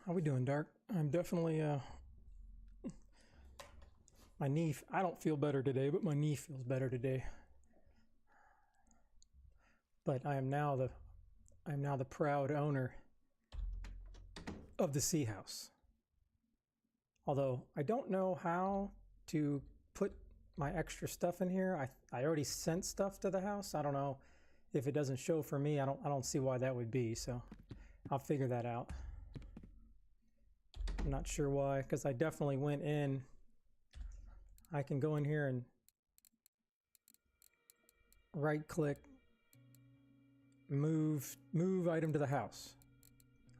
How we doing, Dark? I'm definitely my knee. I don't feel better today, but my knee feels better today. But I am now the proud owner of the Sea House. Although I don't know how to put my extra stuff in here. I already sent stuff to the house. I don't know if it doesn't show for me. I don't see why that would be. So I'll figure that out. I'm not sure why, because I definitely went in. I can go in here and right click, move item to the house.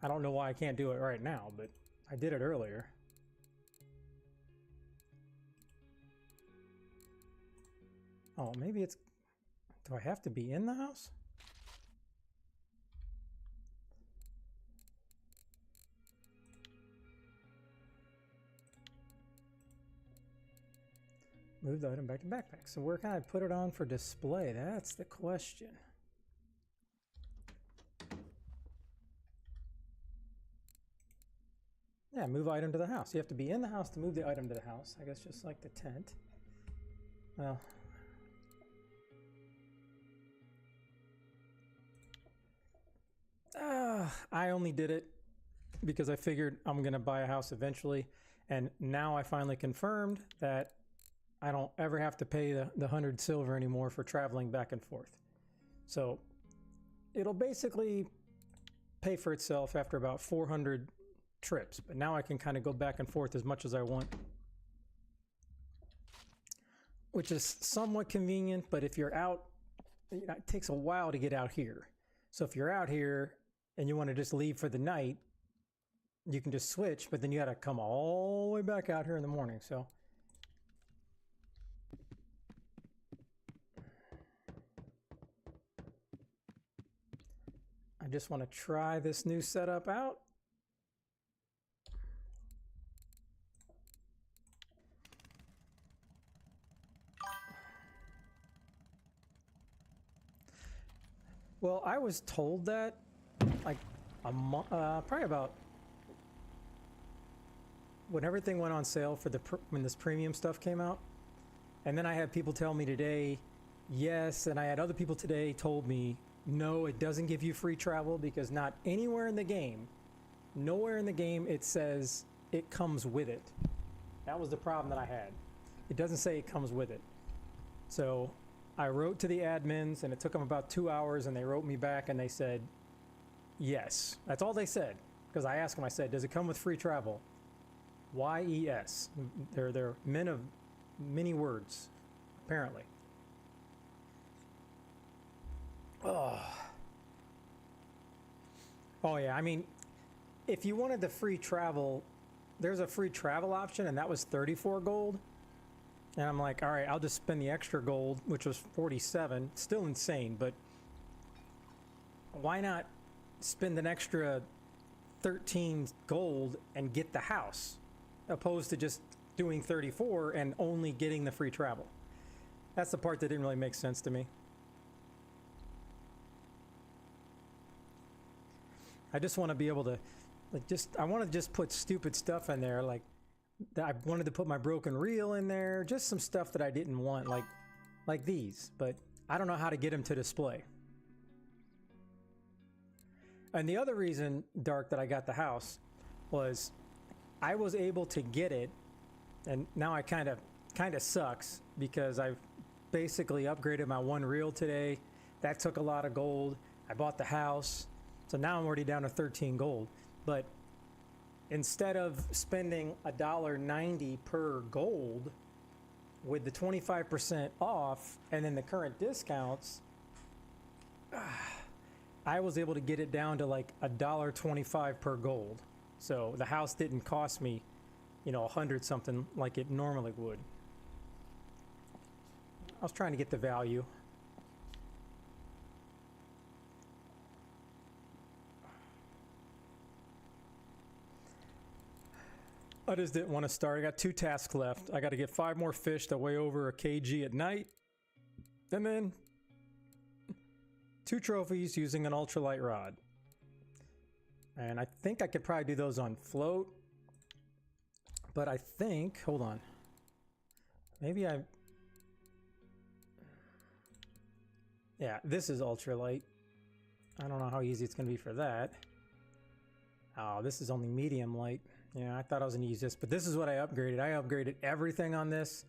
I don't know why I can't do it right now, but I did it earlier. Oh, maybe it's, do I have to be in the house? Move the item back to backpack. So where can I put it on for display? That's the question. Yeah, move item to the house. You have to be in the house to move the item to the house. I guess just like the tent. Well, I only did it because I figured I'm going to buy a house eventually. And now I finally confirmed that I don't ever have to pay the 100 silver anymore for traveling back and forth. So it'll basically pay for itself after about 400 trips. But now I can kind of go back and forth as much as I want, which is somewhat convenient. But if you're out, you know, it takes a while to get out here. So if you're out here and you want to just leave for the night, you can just switch, but then you got to come all the way back out here in the morning. So I just want to try this new setup out. Well, I was told that like probably about when everything went on sale for when this premium stuff came out. And then I had people tell me today, yes, and I had other people today told me, no, it doesn't give you free travel because not anywhere in the game, nowhere in the game it says it comes with it. That was the problem that I had. It doesn't say it comes with it. So I wrote to the admins and it took them about 2 hours and they wrote me back and they said, yes. That's all they said. Because I asked them, I said, does it come with free travel? YES. They're men of many words, apparently. Oh yeah, I mean, if you wanted the free travel, there's a free travel option and that was 34 gold. And I'm like, all right, I'll just spend the extra gold, which was 47. Still insane, but why not spend an extra 13 gold and get the house, opposed to just doing 34 and only getting the free travel? That's the part that didn't really make sense to me. I just want to be able to, like, I want to just put stupid stuff in there, like, I wanted to put my broken reel in there, just some stuff that I didn't want, like these, but I don't know how to get them to display. And the other reason, Dark, that I got the house was I was able to get it, and now I kind of sucks because I've basically upgraded my one reel today. That took a lot of gold. I bought the house, so now I'm already down to 13 gold. But instead of spending $1.90 per gold with the 25% off and then the current discounts, I was able to get it down to like $1.25 per gold. So the house didn't cost me, you know, 100 something like it normally would. I was trying to get the value. I just didn't want to start. I got 2 tasks left. I got to get 5 more fish that weigh over a kg at night. And then 2 trophies using an ultralight rod. And I think I could probably do those on float. But I think, hold on. Maybe yeah, this is ultralight. I don't know how easy it's going to be for that. Oh, this is only medium light. Yeah, I thought I was going to use this, but this is what I upgraded. I upgraded everything on this,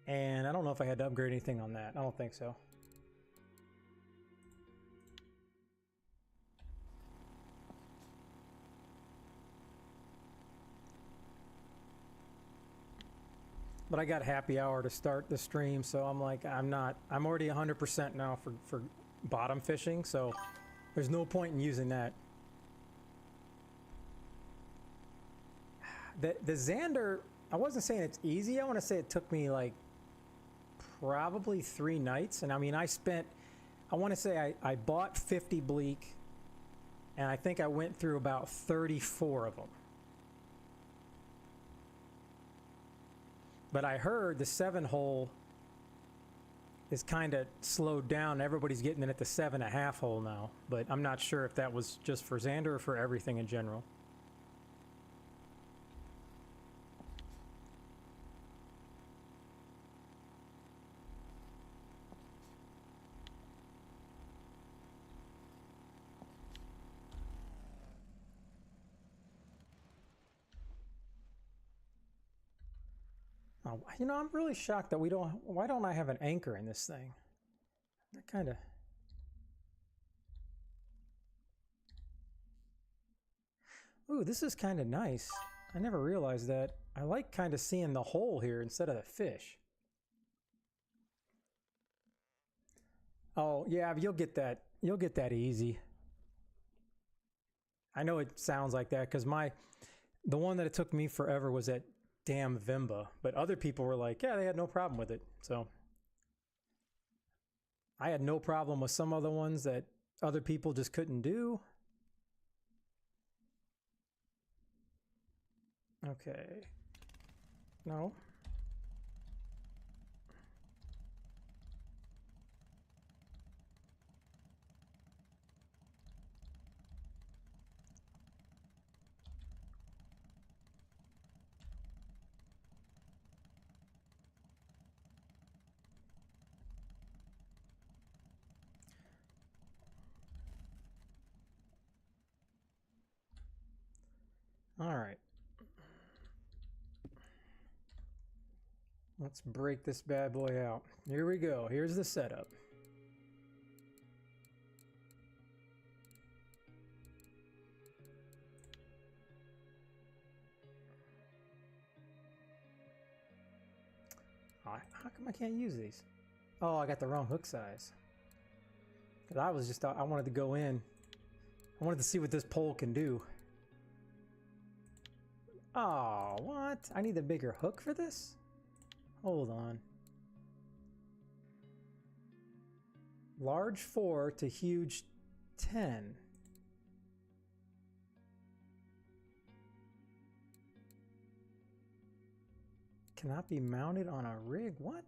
and I don't know if I had to upgrade anything on that. I don't think so. But I got happy hour to start the stream, so I'm like, I'm already 100% now for bottom fishing, so there's no point in using that. The Xander, I wasn't saying it's easy. I want to say it took me like probably 3 nights. And I mean, I want to say I bought 50 bleak, and I think I went through about 34 of them. But I heard the 7-hole is kind of slowed down. Everybody's getting in at the 7.5 hole now. But I'm not sure if that was just for Xander or for everything in general. Oh, you know, I'm really shocked that why don't I have an anchor in this thing? That kind of... Ooh, this is kind of nice. I never realized that. I like kind of seeing the hole here instead of the fish. Oh, yeah, you'll get that. You'll get that easy. I know it sounds like that because the one that it took me forever was that damn Vimba, but other people were like, yeah, they had no problem with it. So I had no problem with some other ones that other people just couldn't do. Okay. No. All right. Let's break this bad boy out. Here we go. Here's the setup. Oh, how come I can't use these? Oh, I got the wrong hook size. Because I wanted to go in. I wanted to see what this pole can do. Oh, what? I need a bigger hook for this? Hold on. Large 4 to huge 10. Cannot be mounted on a rig? What?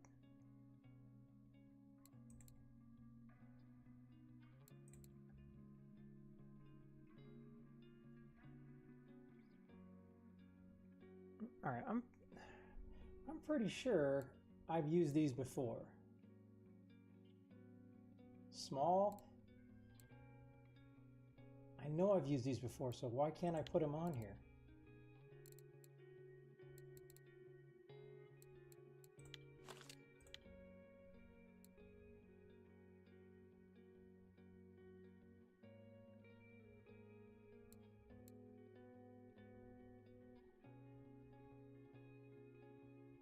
All right, I'm pretty sure I've used these before. Small. I know I've used these before, so why can't I put them on here?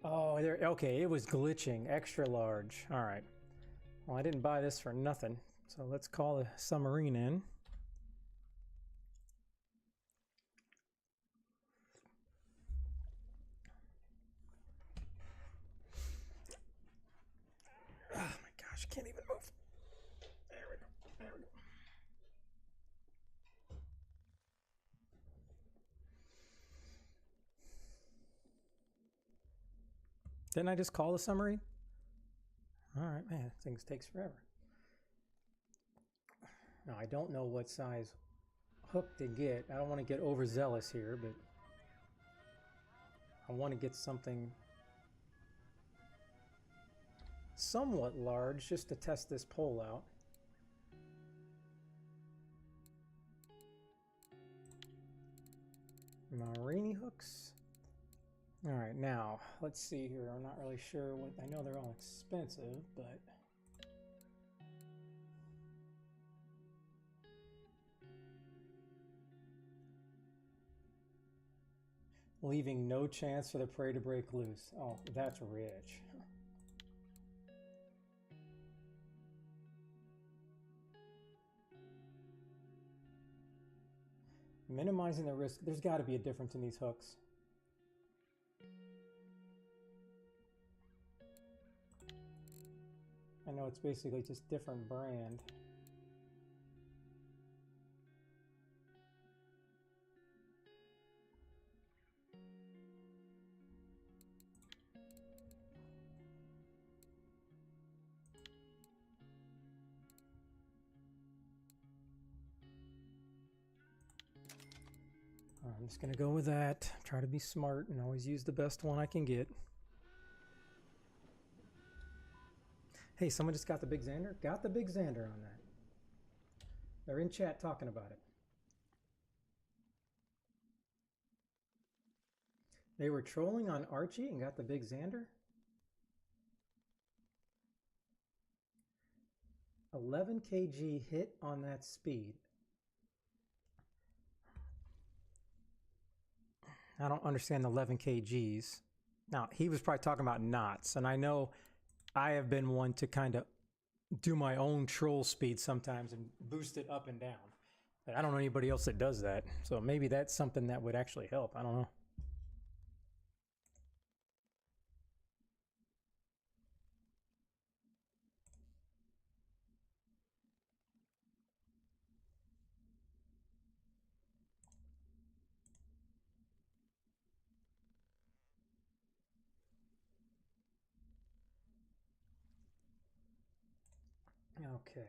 Oh, there. Okay, it was glitching. Extra large. All right. Well, I didn't buy this for nothing. So let's call the submarine in. Oh my gosh, can't even move. There we go. There we go. Didn't I just call the submarine? All right, man, things takes forever. Now, I don't know what size hook to get. I don't want to get overzealous here, but I want to get something somewhat large just to test this pole out. Marini hooks. All right, now let's see here. I'm not really sure what, I know they're all expensive, but leaving no chance for the prey to break loose. Oh, that's rich. Minimizing the risk. There's got to be a difference in these hooks. I know it's basically just different brand. I'm just going to go with that. Try to be smart and always use the best one I can get. Hey, someone just got the Big Xander? Got the Big Xander on that. They're in chat talking about it. They were trolling on Archie and got the Big Xander? 11 kg hit on that speed. I don't understand the 11 kgs. Now, he was probably talking about knots, and I know I have been one to kind of do my own troll speed sometimes and boost it up and down. But I don't know anybody else that does that, so maybe that's something that would actually help. I don't know. Okay.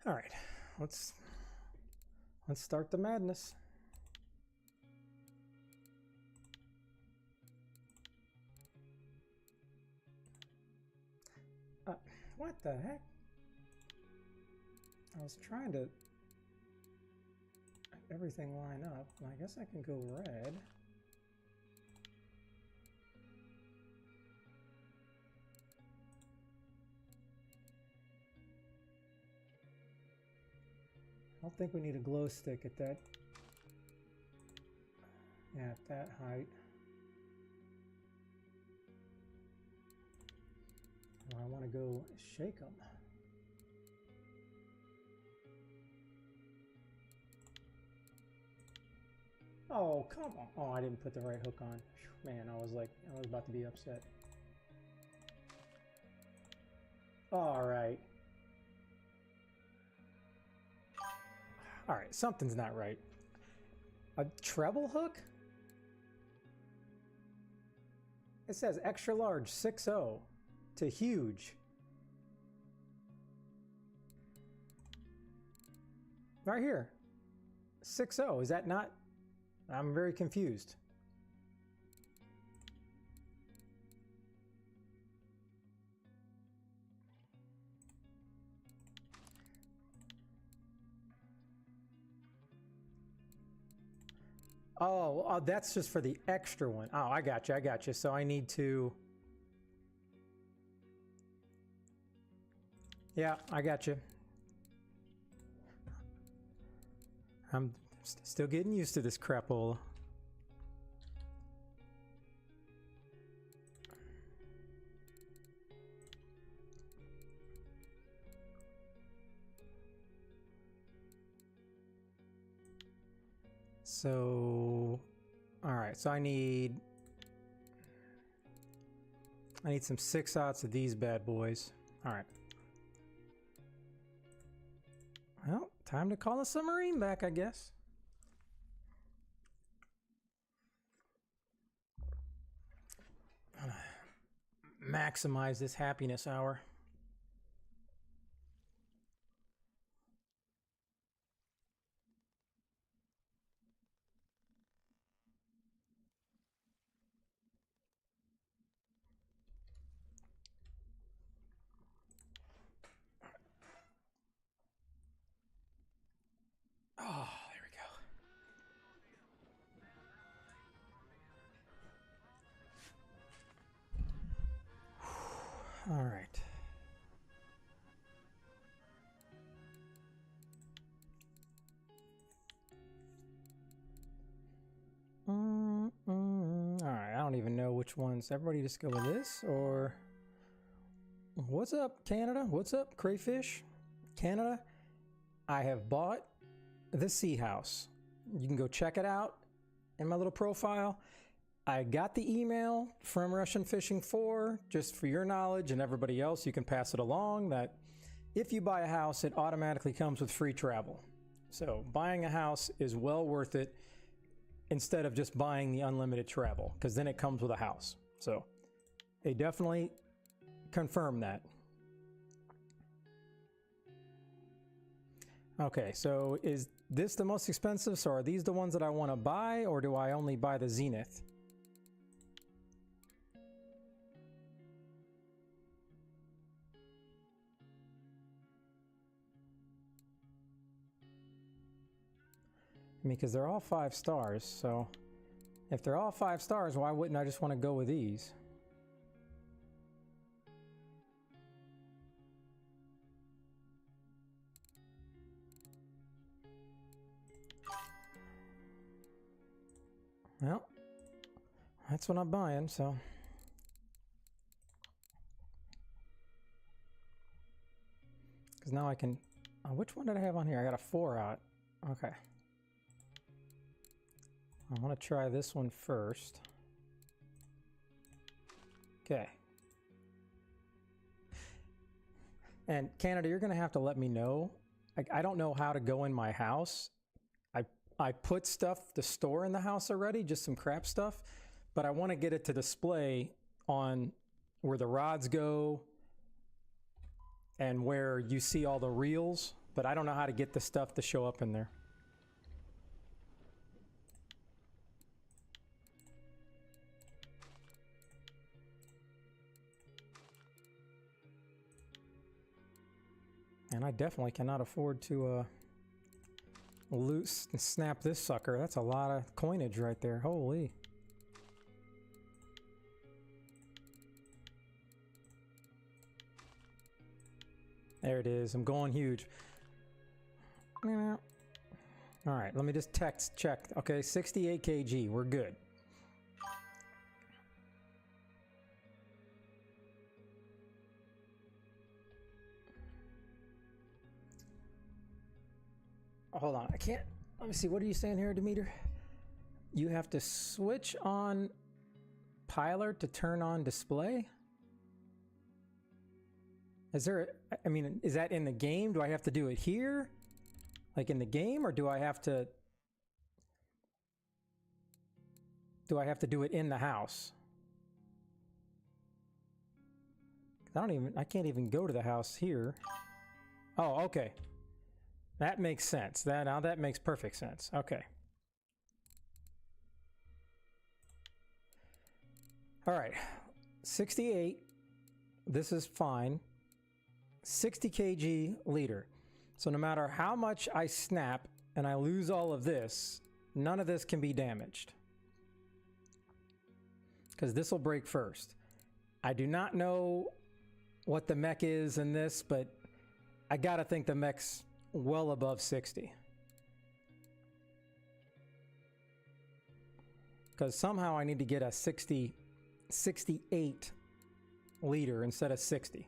All right, let's start the madness. What the heck? I was trying to everything line up. I guess I can go red. I don't think we need a glow stick at that. Yeah, at that height. Oh, I want to go shake them. Oh, come on. Oh, I didn't put the right hook on. Man, I was about to be upset. All right. All right, something's not right. A treble hook? It says extra large 6.0 to huge. Right here. 6.0, is that not? I'm very confused. Oh, that's just for the extra one. Oh, I got you. I got you. So I need to. Yeah, I got you. I'm still getting used to this crapola. So, all right, so I need some 6/0 of these bad boys. All right. Well, time to call a submarine back, I guess. maximize this happiness hour. Oh, there we go. All right. All right, I don't even know which ones. Everybody just go with this, or what's up, Canada? What's up, Crayfish? Canada, I have bought the Sea House. You can go check it out in my little profile. I got the email from Russian Fishing 4, just for your knowledge and everybody else, you can pass it along, that if you buy a house, it automatically comes with free travel. So buying a house is well worth it instead of just buying the unlimited travel, because then it comes with a house. So they definitely confirm that. Okay, so is this the most expensive? So are these the ones that I want to buy, or do I only buy the Zenith? I mean, because they're all 5 stars, so if they're all 5 stars, why wouldn't I just want to go with these? Well, that's what I'm buying, so. Because now I can, which one did I have on here? I got a 4 out. Okay. I want to try this one first. Okay. And Canada, you're going to have to let me know. I don't know how to go in my house. I put stuff to store in the house already, just some crap stuff, but I want to get it to display on where the rods go and where you see all the reels, but I don't know how to get the stuff to show up in there. And I definitely cannot afford to loose and snap this sucker. That's a lot of coinage right there. Holy. There it is. I'm going huge. All right, let me just text check. Okay, 68 kg. We're good. Hold on, I can't. Let me see. What are you saying here, Demeter? You have to switch on Piler to turn on display? Is there, I mean, is that in the game? Do I have to do it here? Like in the game, or do I have to do it in the house? I can't even go to the house here. Oh, okay. That makes sense. Now that makes perfect sense. Okay. All right. 68. This is fine. 60 kg leader. So no matter how much I snap and I lose all of this, none of this can be damaged. Because this will break first. I do not know what the mech is in this, but I gotta think the mech's well above 60. Because somehow I need to get a 68 liter instead of 60.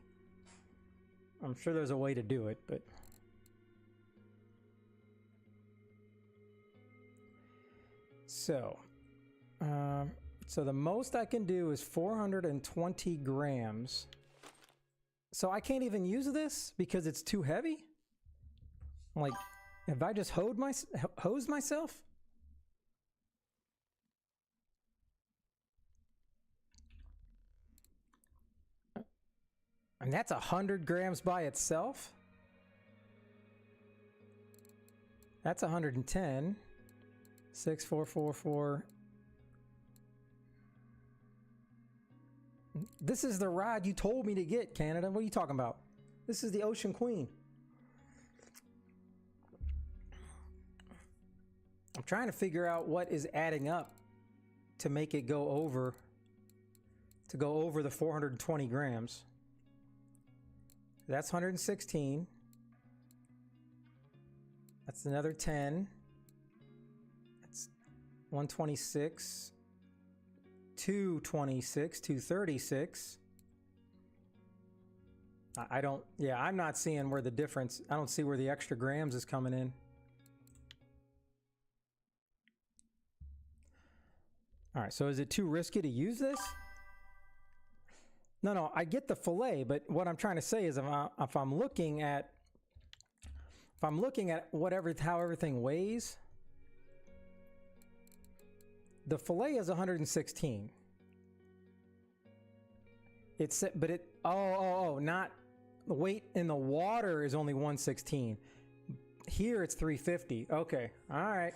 I'm sure there's a way to do it, but... So the most I can do is 420 grams. So I can't even use this because it's too heavy? Like, have I just hosed myself? And that's 100 grams by itself? That's 110. 6444. This is the rod you told me to get, Canada. What are you talking about? This is the Ocean Queen. I'm trying to figure out what is adding up to make it go over the 420 grams. That's 116. That's another 10. That's 126. 226, 236. I don't, yeah, I'm not seeing where the difference, I don't see where the extra grams is coming in. All right, so is it too risky to use this? No, I get the fillet, but what I'm trying to say is if I'm looking at how everything weighs, the fillet is 116. Not the weight in the water is only 116. Here it's 350. Okay, all right.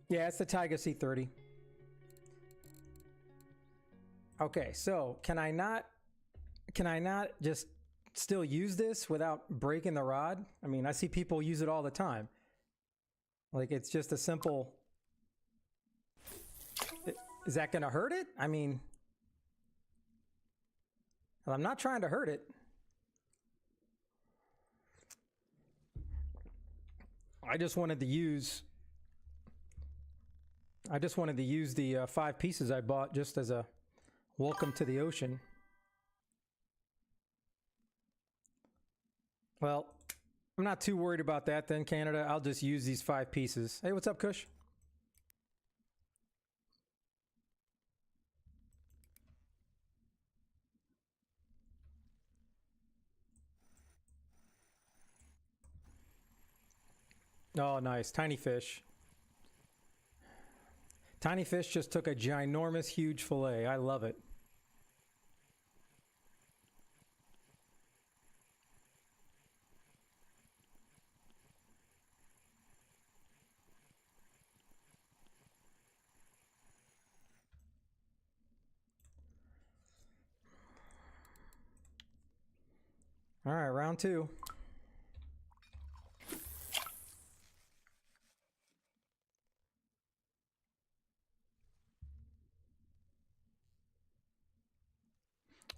Yeah, it's the Taiga C30. Okay, so can I not just still use this without breaking the rod? I mean, I see people use it all the time. Like, it's just a simple... Is that going to hurt it? I mean, I'm not trying to hurt it. I just wanted to use the 5 pieces I bought just as a welcome to the ocean. Well, I'm not too worried about that then, Canada. I'll just use these 5 pieces. Hey, what's up, Kush? Oh, nice. Tiny fish. Tiny fish just took a ginormous, huge fillet. I love it. All right, round 2.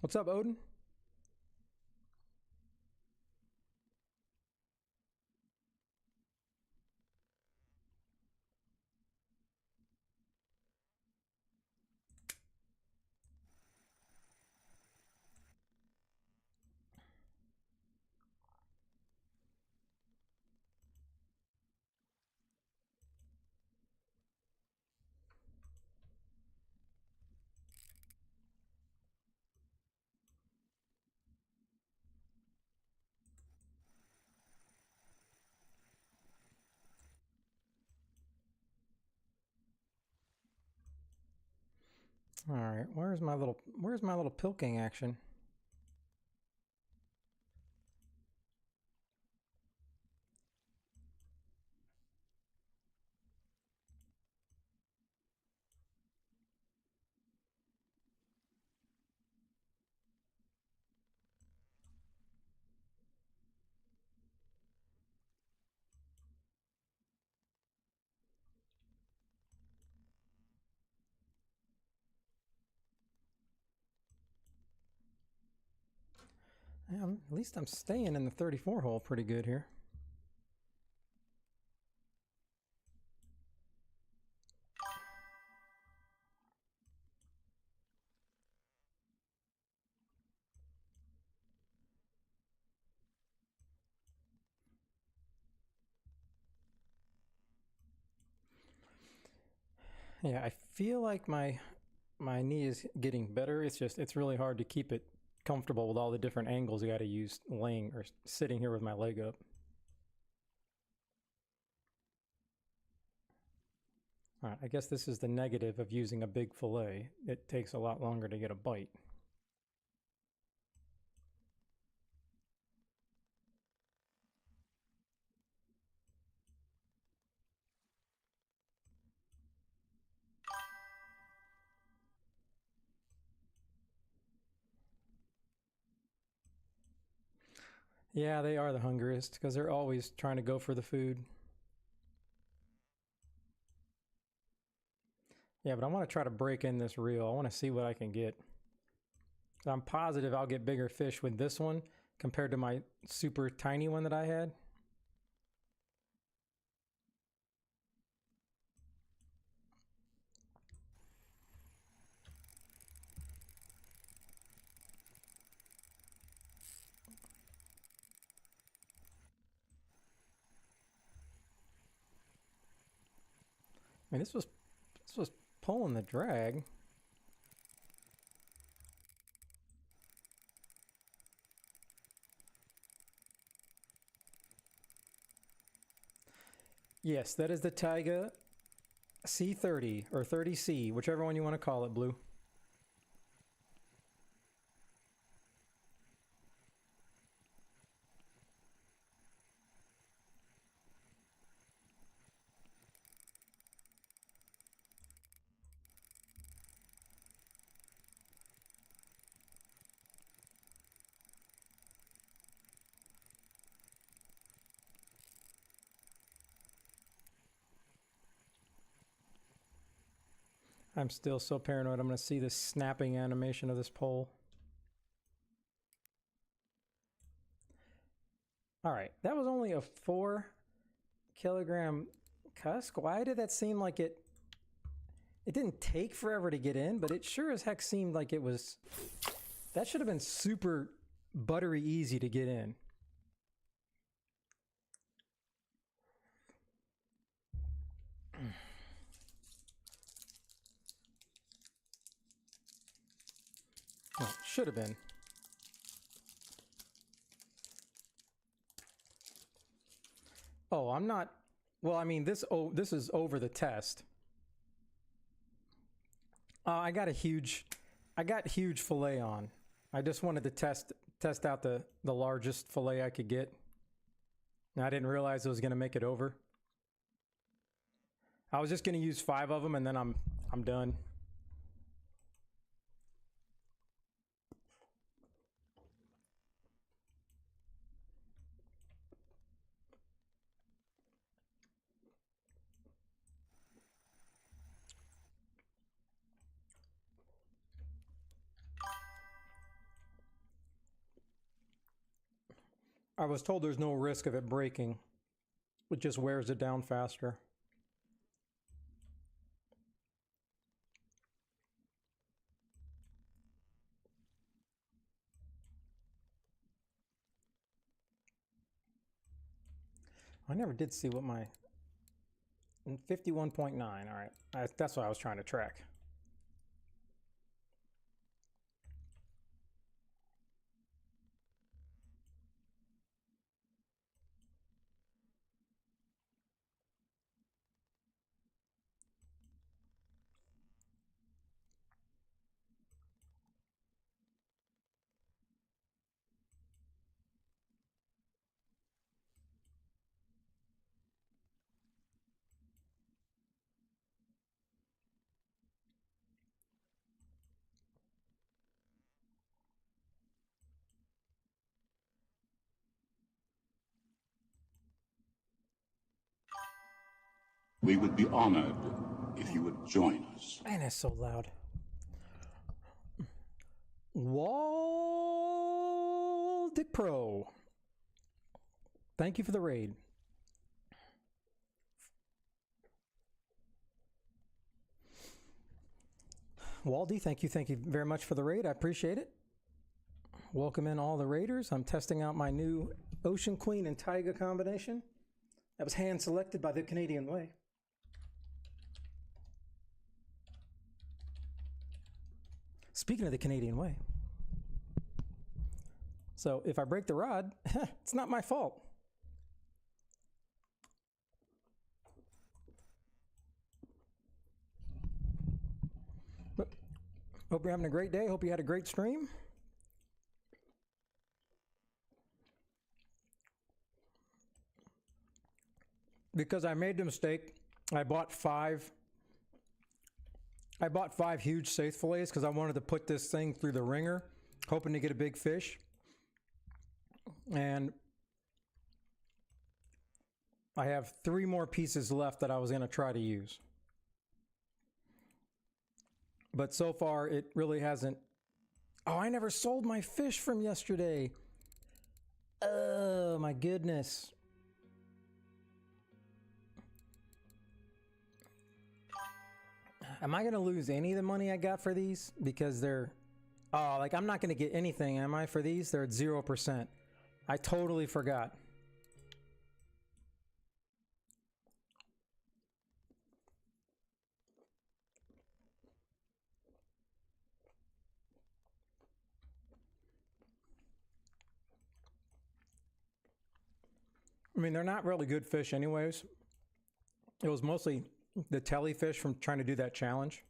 What's up, Odin? All right, where's my little pilking action? Yeah, at least I'm staying in the 34 hole pretty good here. Yeah, I feel like my knee is getting better. It's really hard to keep it comfortable with all the different angles I got to use laying or sitting here with my leg up. All right, I guess this is the negative of using a big fillet. It takes a lot longer to get a bite. Yeah, they are the hungriest because they're always trying to go for the food. Yeah, but I want to try to break in this reel. I want to see what I can get. I'm positive I'll get bigger fish with this one compared to my super tiny one that I had. I mean, this was pulling the drag. Yes, that is the Taiga C30 or 30C, whichever one you want to call it, Blue. I'm still so paranoid I'm going to see this snapping animation of this pole. All right, that was only a 4-kilogram cusk. Why did that seem like it didn't take forever to get in, but it sure as heck seemed like it was, that should have been super buttery easy to get in. Well, should have been. Oh, I'm not, well, I mean, this is over the test. I got huge fillet on. I just wanted to test out the largest fillet I could get. And I didn't realize it was going to make it over. I was just going to use 5 of them and then I'm done. I was told there's no risk of it breaking. It just wears it down faster. I never did see what my 51.9. All right, that's what I was trying to track. We would be honored if you would join us. Man, that's so loud. Waldic Pro. Thank you for the raid. Waldy, thank you very much for the raid. I appreciate it. Welcome in all the raiders. I'm testing out my new Ocean Queen and Taiga combination. That was hand selected by the Canadian Way. Speaking of the Canadian Way. So if I break the rod, it's not my fault. Hope you're having a great day. Hope you had a great stream. Because I made the mistake, I bought five huge saithe fillets because I wanted to put this thing through the ringer, hoping to get a big fish. And I have 3 more pieces left that I was going to try to use. But so far, it really hasn't. Oh, I never sold my fish from yesterday. Oh, my goodness. Am I going to lose any of the money I got for these? Because they're... Oh, like I'm not going to get anything, am I, for these? They're at 0%. I totally forgot. I mean, they're not really good fish anyways. It was mostly the telly fish from trying to do that challenge.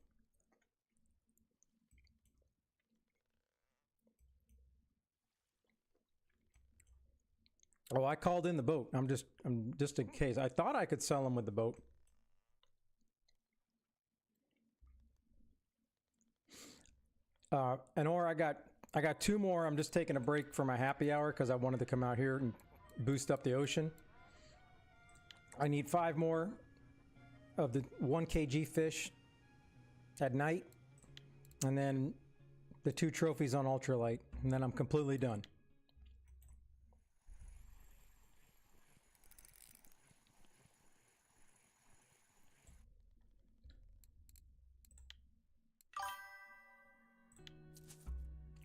Oh, I called in the boat. I'm just in case. I thought I could sell them with the boat. Or I got 2 more. I'm just taking a break for my happy hour because I wanted to come out here and boost up the ocean. I need 5 more of the 1 kg fish at night, and then the 2 trophies on ultralight, and then I'm completely done.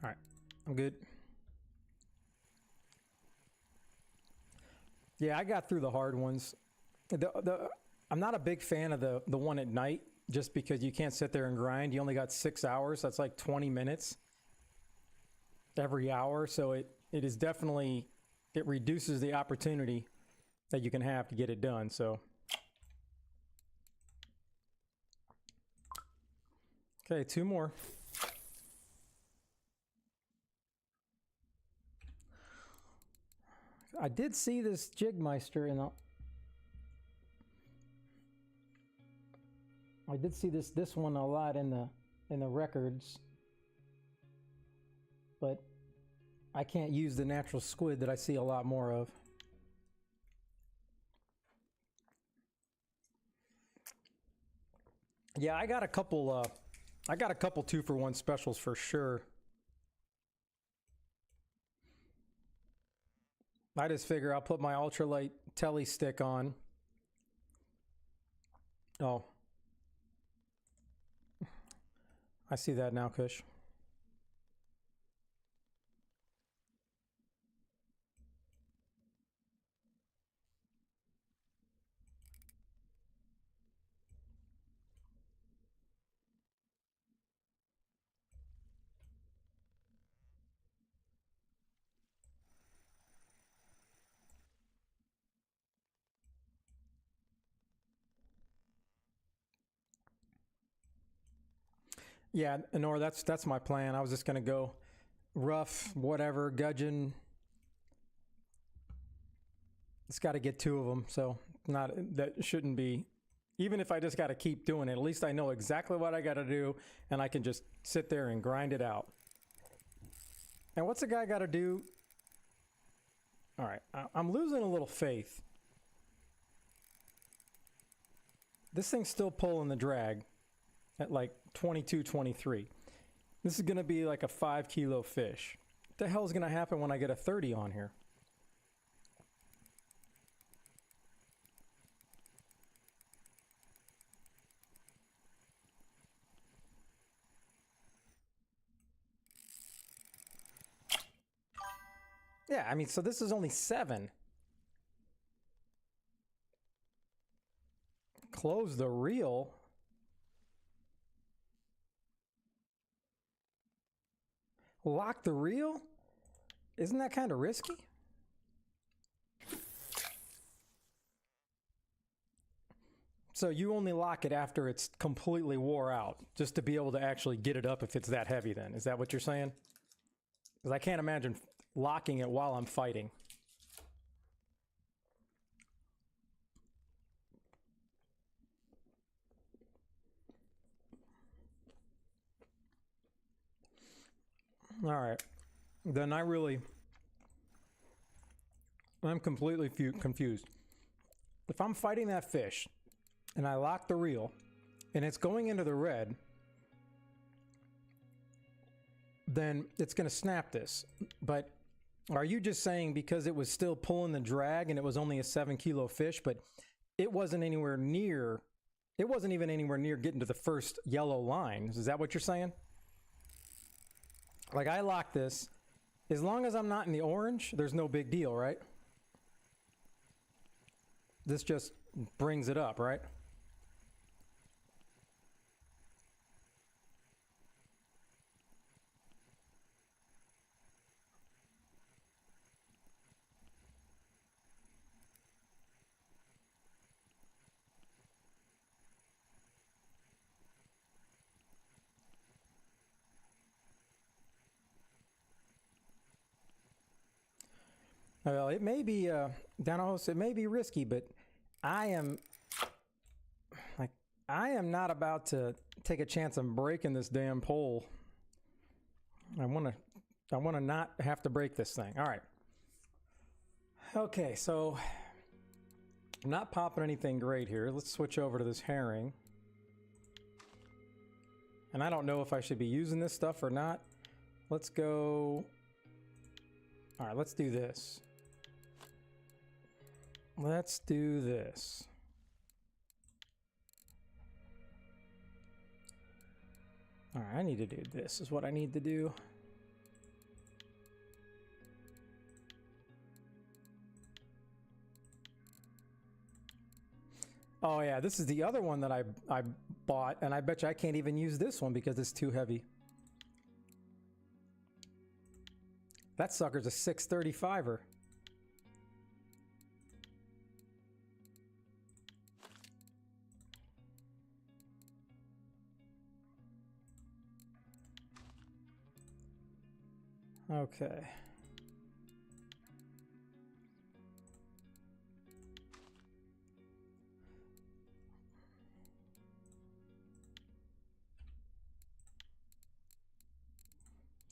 All right, I'm good. Yeah, I got through the hard ones. I'm not a big fan of the one at night, just because you can't sit there and grind. You only got 6 hours. That's like 20 minutes every hour. So it is definitely, it reduces the opportunity that you can have to get it done. So, okay, 2 more. I did see this Jigmeister in I did see this one a lot in the records, but I can't use the natural squid that I see a lot more of. Yeah, I got a couple 2-for-1 specials for sure. I just figure I'll put my ultralight telly stick on. Oh. I see that now, Kush. Yeah, Nor, that's my plan. I was just gonna go rough, whatever, gudgeon. It's got to get 2 of them, so that shouldn't be. Even if I just got to keep doing it, at least I know exactly what I got to do, and I can just sit there and grind it out. And what's a guy got to do? All right, I'm losing a little faith. This thing's still pulling the drag at like 22, 23. This is going to be like a 5-kilo fish. What the hell is going to happen when I get a 30 on here? Yeah, I mean, so this is only 7. Close the reel. Lock the reel? Isn't that kind of risky? So you only lock it after it's completely wore out, just to be able to actually get it up if it's that heavy then. Is that what you're saying? Because I can't imagine locking it while I'm fighting. All right. Then I'm completely confused. if I'm fighting that fish and I lock the reel and it's going into the red, then it's going to snap this. But are you just saying because it was still pulling the drag and it was only a 7-kilo fish, but it wasn't anywhere near, it wasn't even anywhere near getting to the first yellow line? Is that what you're saying? Like, I lock this, as long as I'm not in the orange, there's no big deal, right? This just brings it up, right? Well, it may be, Danos, it may be risky, but I am not about to take a chance on breaking this damn pole. I want to not have to break this thing. All right. Okay, so I'm not popping anything great here. Let's switch over to this herring. And I don't know if I should be using this stuff or not. Let's go. All right, let's do this. Let's do this. All right, I need to do this, is what I need to do. Oh yeah, this is the other one that I bought, and I bet you I can't even use this one because it's too heavy. That sucker's a 635er. Okay.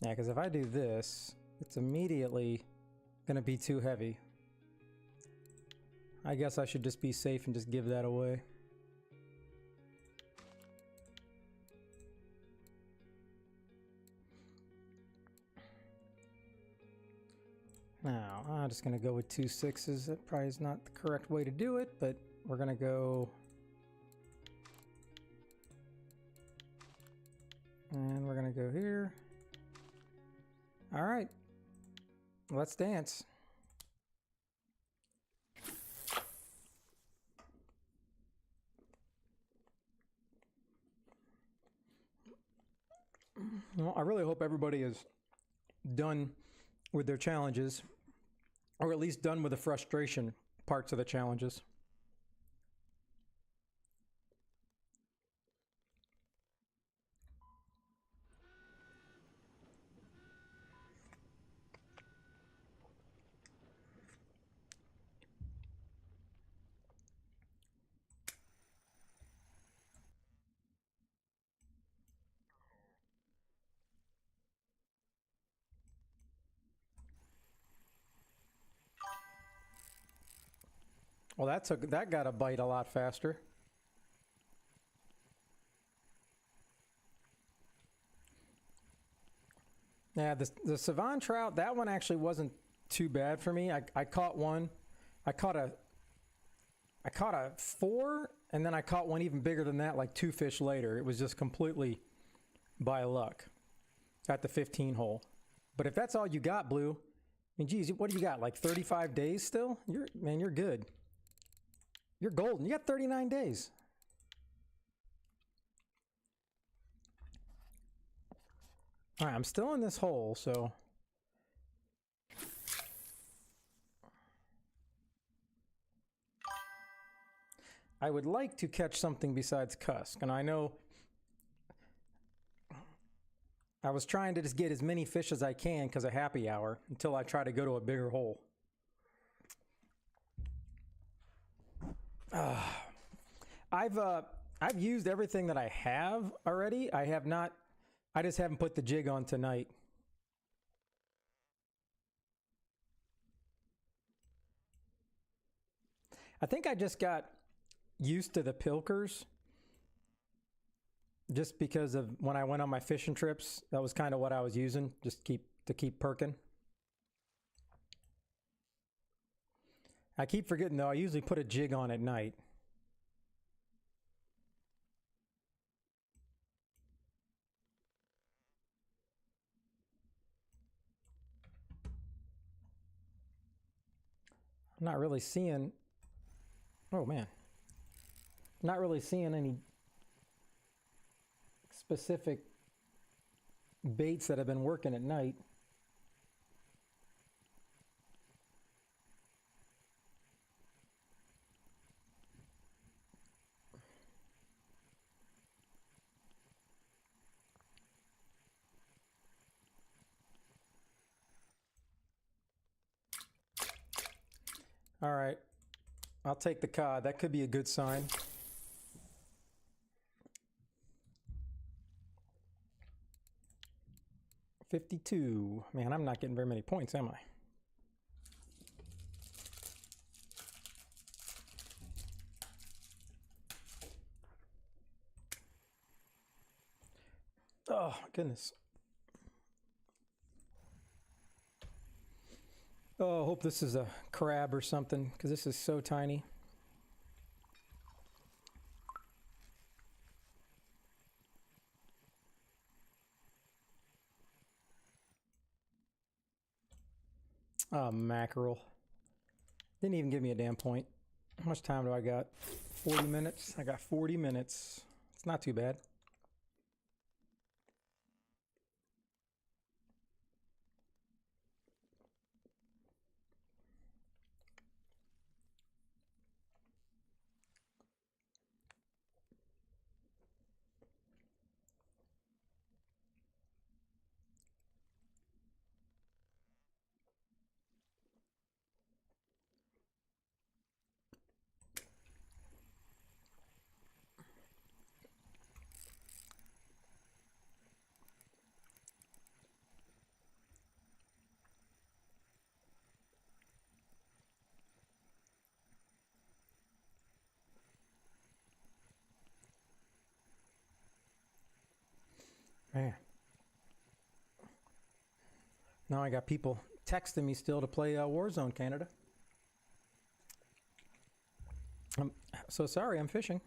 Yeah, because if I do this, it's immediately going to be too heavy. I guess I should just be safe and just give that away. Now, I'm just going to go with 2 6s. That probably is not the correct way to do it, but we're going to go... And we're going to go here. All right. Let's dance. Well, I really hope everybody is done with their challenges, or at least done with the frustration parts of the challenges. Well, that got a bite a lot faster. Yeah, the Savon trout, that one actually wasn't too bad for me. I caught one. I caught a 4, and then I caught one even bigger than that, like 2 fish later. It was just completely by luck at the 15 hole. But if that's all you got, Blue, I mean, geez, what do you got? Like 35 days still? You're good. You're golden. You got 39 days. All right, I'm still in this hole, so... I would like to catch something besides cusk, and I know I was trying to just get as many fish as I can because of happy hour until I try to go to a bigger hole. I've used everything that I have already. I just haven't put the jig on tonight. I think I just got used to the pilkers just because of when I went on my fishing trips. That was kind of what I was using, just to keep perking. I keep forgetting though, I usually put a jig on at night. I'm not really seeing, oh man, not really seeing any specific baits that have been working at night. All right, I'll take the cod. That could be a good sign. $52. Man, I'm not getting very many points, am I? Oh, my goodness. Oh, I hope this is a crab or something, because this is so tiny. Oh, mackerel. Didn't even give me a damn point. How much time do I got? 40 minutes? I got 40 minutes. It's not too bad. Man. Now I got people texting me still to play Warzone Canada. I'm so sorry, I'm fishing.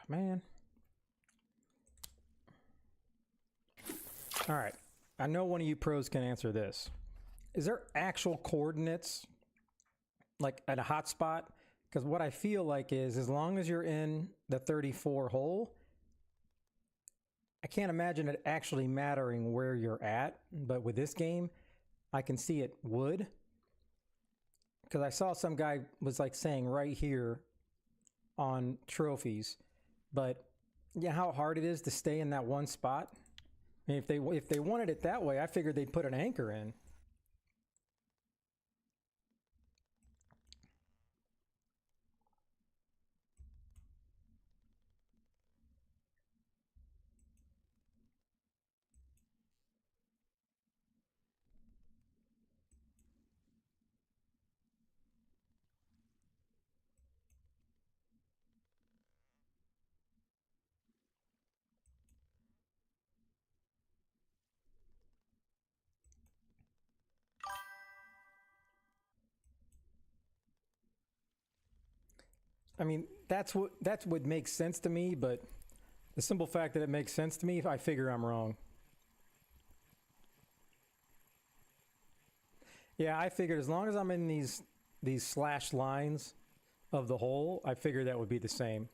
Man. All right. I know one of you pros can answer this. Is there actual coordinates, like at a hot spot? Because what I feel like is as long as you're in the 34 hole, I can't imagine it actually mattering where you're at. But with this game, I can see it would. Because I saw some guy was like saying right here on trophies. But yeah, how hard it is to stay in that one spot. I mean, if they wanted it that way, I figured they'd put an anchor in. I mean, that would make sense to me, but the simple fact that it makes sense to me, I figure I'm wrong. Yeah, I figured as long as I'm in these slash lines of the hole, I figured that would be the same.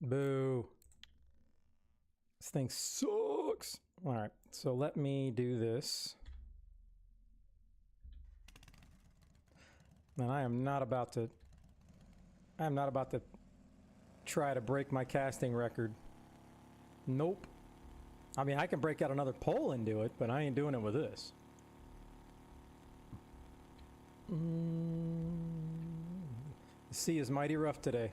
Boo. This thing sucks. All right, so let me do this. And I am not about to try to break my casting record. Nope. I mean, I can break out another pole and do it, but I ain't doing it with this. The sea is mighty rough today.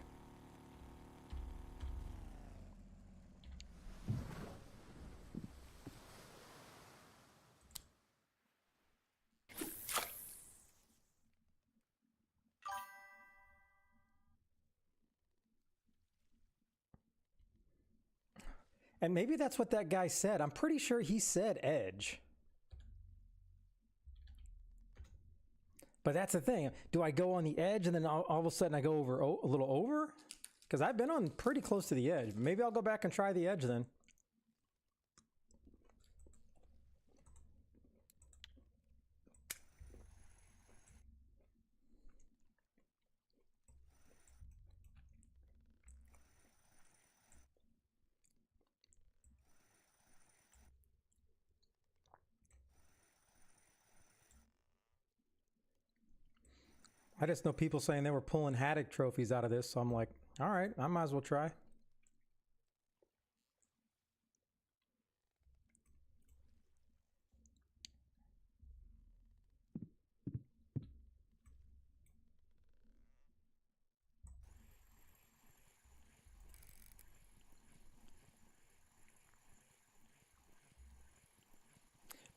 And maybe that's what that guy said. I'm pretty sure he said edge. But that's the thing. Do I go on the edge and then all of a sudden I go over a little over? Because I've been on pretty close to the edge. Maybe I'll go back and try the edge then. I just know people saying they were pulling haddock trophies out of this, so I'm like, all right, I might as well try.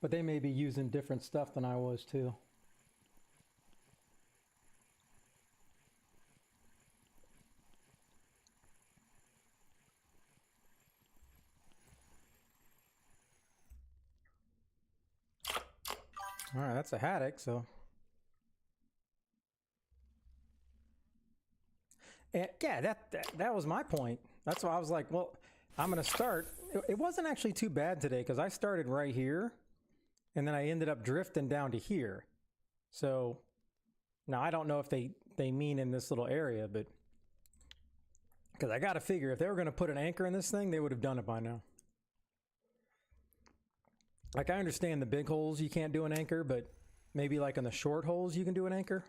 But they may be using different stuff than I was too. All right, that's a haddock, so. And yeah, that was my point. That's why I was like, well, I'm going to start. It wasn't actually too bad today because I started right here and then I ended up drifting down to here. So now I don't know if they mean in this little area, but because I got to figure if they were going to put an anchor in this thing, they would have done it by now. Like, I understand the big holes you can't do an anchor, but maybe like in the short holes you can do an anchor.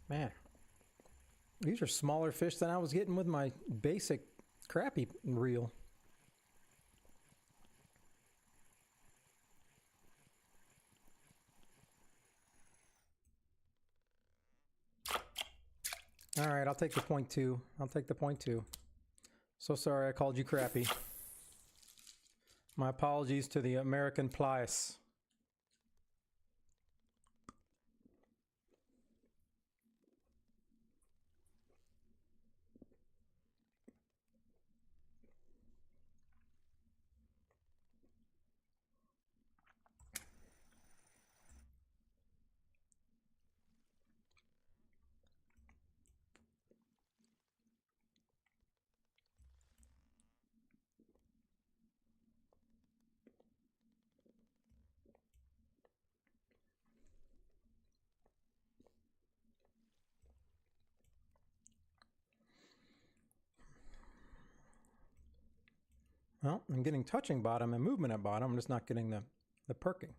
Man, these are smaller fish than I was getting with my basic crappie reel. All right, I'll take the 0.2. I'll take the 0.2. So sorry I called you crappie. My apologies to the American Plies. Well, I'm getting touching bottom and movement at bottom. I'm just not getting the perking.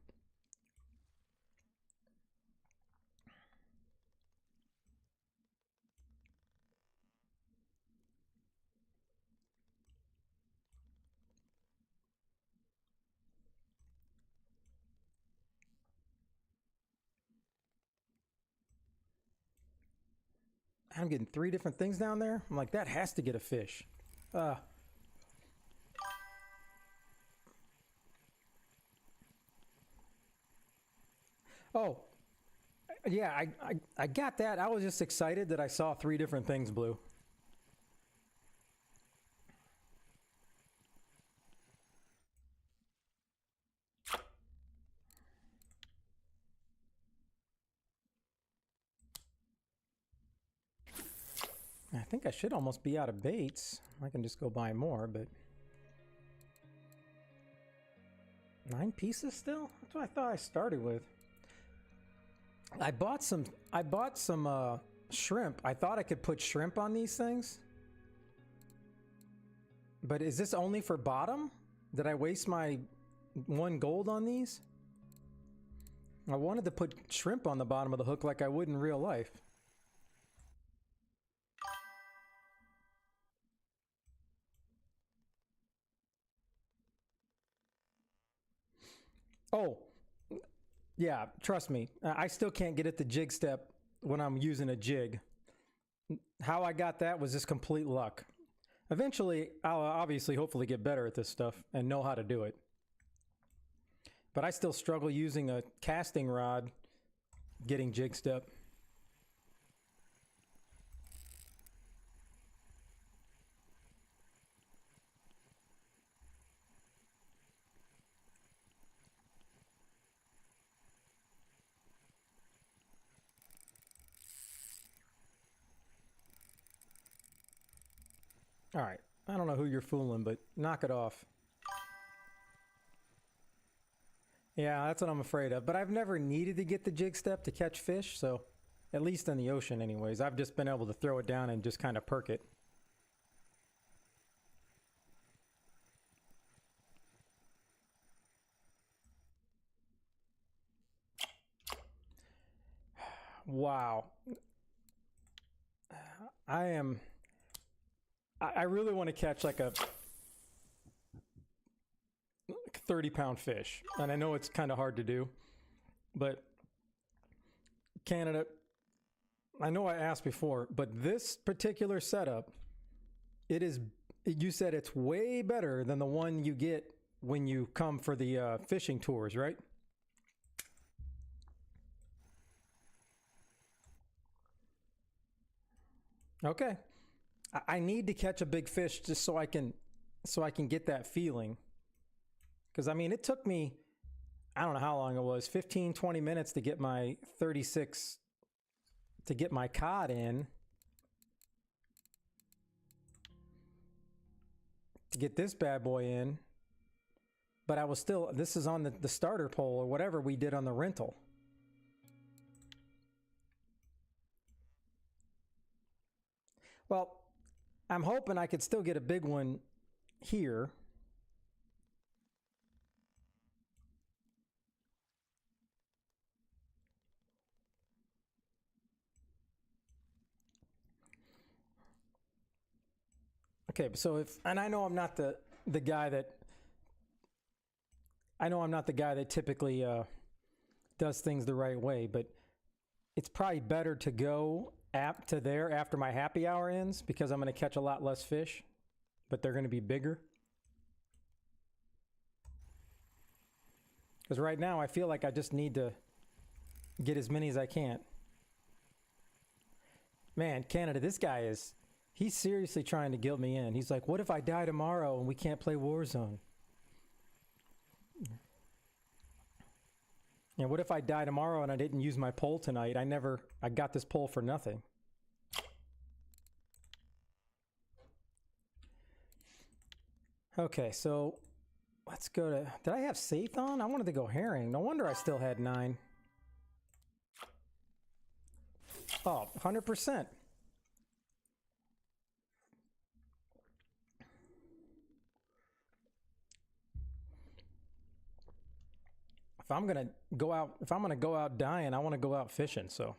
I'm getting 3 different things down there. I'm like, that has to get a fish. Oh, yeah, I got that. I was just excited that I saw 3 different things blue. I think I should almost be out of baits. I can just go buy more, but 9 pieces still? That's what I thought I started with. I bought some shrimp. I thought I could put shrimp on these things. But is this only for bottom? Did I waste my 1 gold on these? I wanted to put shrimp on the bottom of the hook like I would in real life. Oh, yeah, trust me. I still can't get it to jig step when I'm using a jig. How I got that was just complete luck. Eventually, I'll obviously hopefully get better at this stuff and know how to do it. But I still struggle using a casting rod getting jig step. All right. I don't know who you're fooling, but knock it off. Yeah, that's what I'm afraid of. But I've never needed to get the jig step to catch fish, so at least in the ocean anyways. I've just been able to throw it down and just kind of perk it. Wow. I really want to catch like a 30-pound fish. And I know it's kind of hard to do, but Canada, I know I asked before, but this particular setup, you said it's way better than the one you get when you come for the fishing tours, right? Okay. I need to catch a big fish just so I can get that feeling. Because I mean, it took me, I don't know how long it was, 15, 20 minutes to get my 36, to get my cod in. To get this bad boy in. But I was still, this is on the starter pole or whatever we did on the rental. Well, I'm hoping I could still get a big one here. Okay, so and I know I'm not the guy that, I know I'm not the guy that typically does things the right way, but it's probably better to go to there after my happy hour ends because I'm going to catch a lot less fish, but they're going to be bigger. Because right now I feel like I just need to get as many as I can. Man, Canada, this guy he's seriously trying to guilt me in. He's like, what if I die tomorrow and we can't play Warzone? And what if I die tomorrow and I didn't use my pole tonight? I got this pole for nothing. Okay, so let's go to, did I have Saith on? I wanted to go herring. No wonder I still had 9. Oh, 100%. If I'm gonna go out dying, I want to go out fishing, so.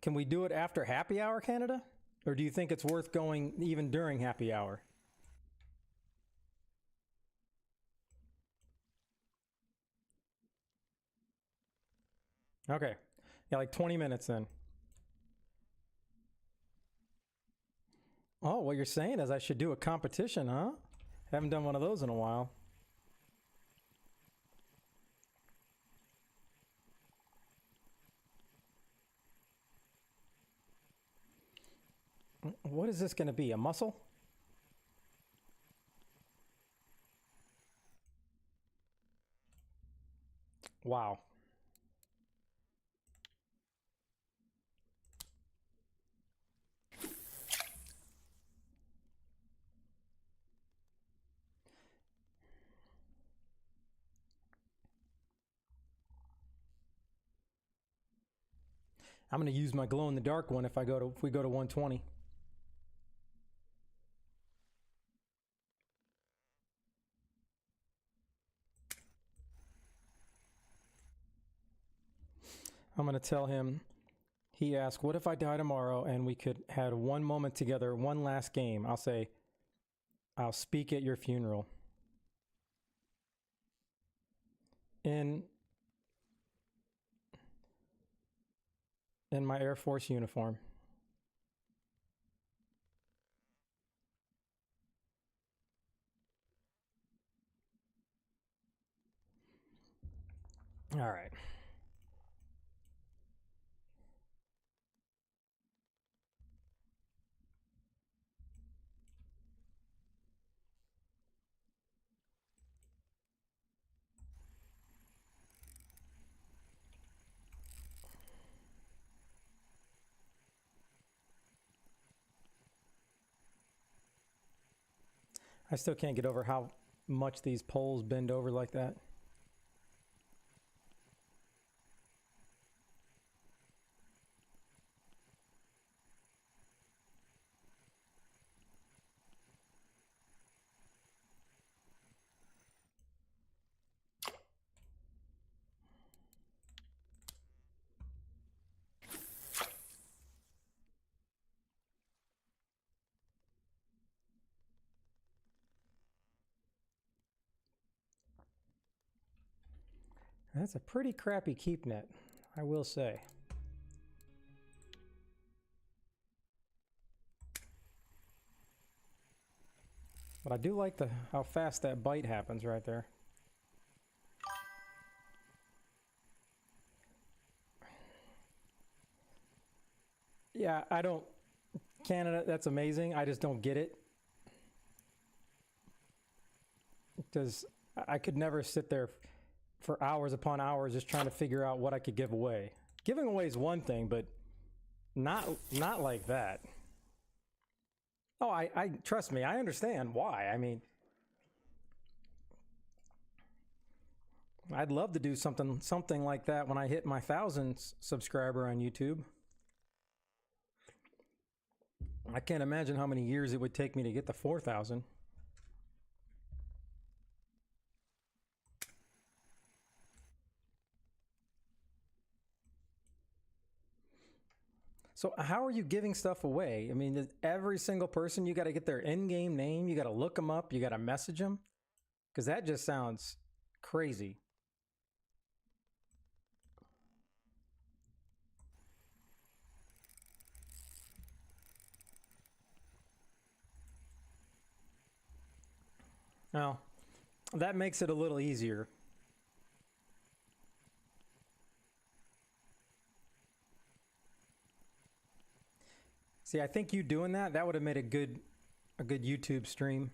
Can we do it after happy hour, Canada? Or do you think it's worth going even during happy hour? Okay. Yeah, like 20 minutes then. Oh, what you're saying is I should do a competition, huh? Haven't done one of those in a while. What is this going to be? A mussel? Wow. I'm going to use my glow in the dark one if we go to 120. I'm going to tell him, he asked, what if I die tomorrow and we could have one moment together, one last game? I'll say, I'll speak at your funeral. In my Air Force uniform. All right. I still can't get over how much these poles bend over like that. That's a pretty crappy keep net, I will say. But I do like how fast that bite happens right there. Yeah, I don't... Canada, that's amazing. I just don't get it. Because I could never sit there for hours upon hours just trying to figure out what I could give away. Giving away is one thing, but not like that. Oh, I trust me, I understand why. I mean, I'd love to do something like that when I hit my 1,000th subscriber on YouTube. I can't imagine how many years it would take me to get to 4,000. So how are you giving stuff away? I mean, every single person, you got to get their in-game name, you got to look them up, you got to message them? Because that just sounds crazy. Now, that makes it a little easier. See, I think you doing that would have made a good YouTube stream.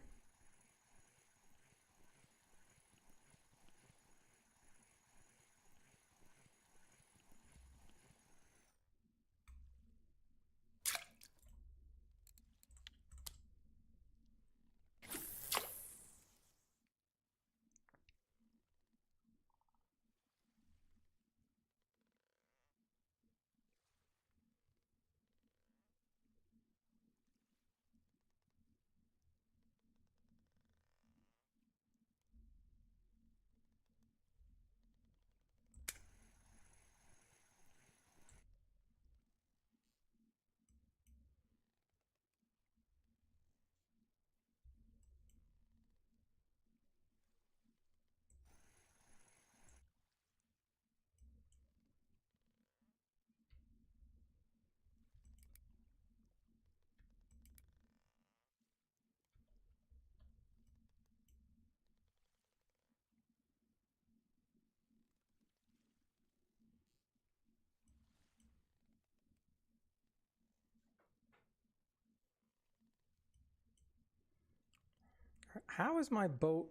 How is my boat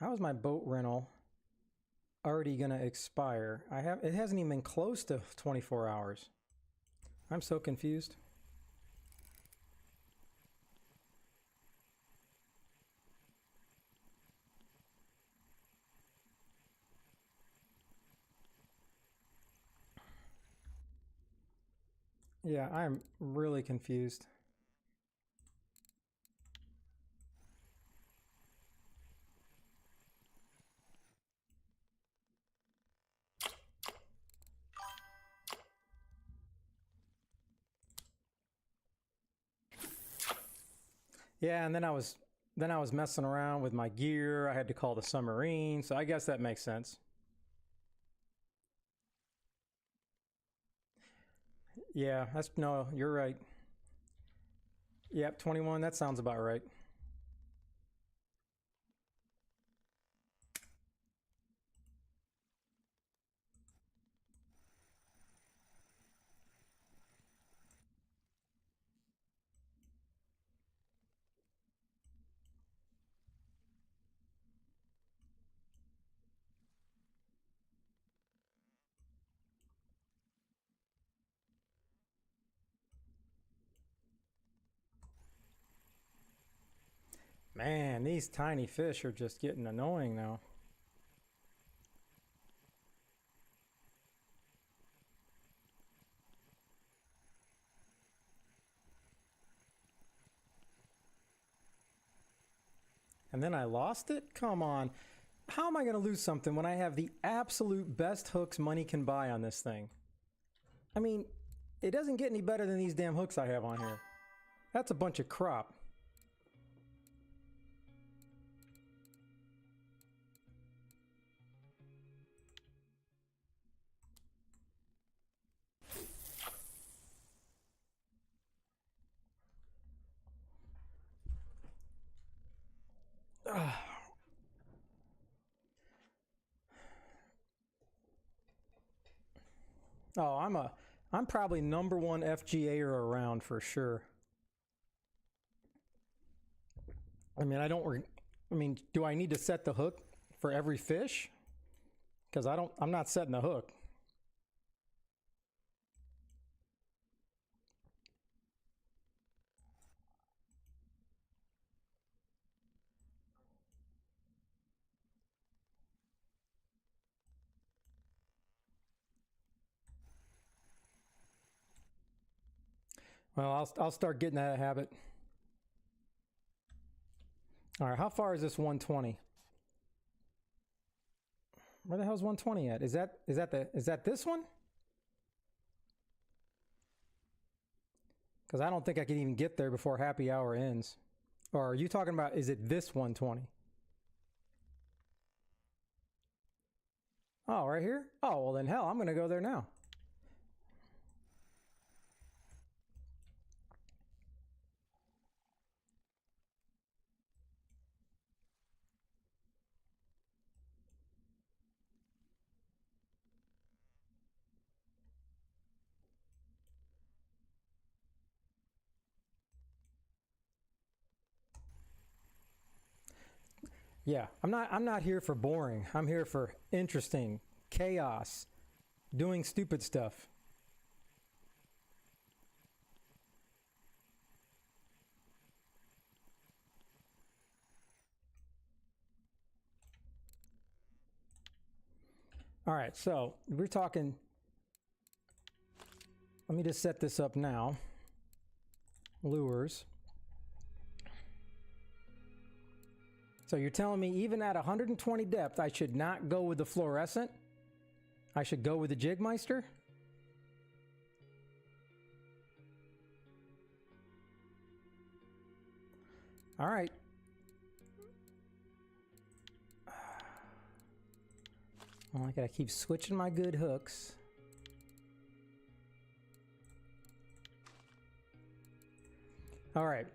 rental already going to expire? It hasn't even been close to 24 hours. I'm so confused. Yeah, I'm really confused. Yeah, and then I was messing around with my gear. I had to call the submarine, so I guess that makes sense. Yeah, that's no, you're right. Yep, 21, that sounds about right. Man, these tiny fish are just getting annoying now. And then I lost it? Come on. How am I going to lose something when I have the absolute best hooks money can buy on this thing? I mean, it doesn't get any better than these damn hooks I have on here. That's a bunch of crop. Oh, I'm probably number one FGAer around for sure. I mean, I mean, do I need to set the hook for every fish? Because I'm not setting the hook. Well, I'll start getting that habit. All right, how far is this 120? Where the hell's 120 at? Is that this one? Because I don't think I can even get there before happy hour ends. Or are you talking about, is it this 120? Oh, right here? Oh, well then hell, I'm going to go there now. Yeah, I'm not here for boring. I'm here for interesting, chaos, doing stupid stuff. All right, so we're talking. Let me just set this up now. Lures. So you're telling me even at 120 depth, I should not go with the fluorescent? I should go with the Jigmeister? All right. Well, I gotta keep switching my good hooks. All right.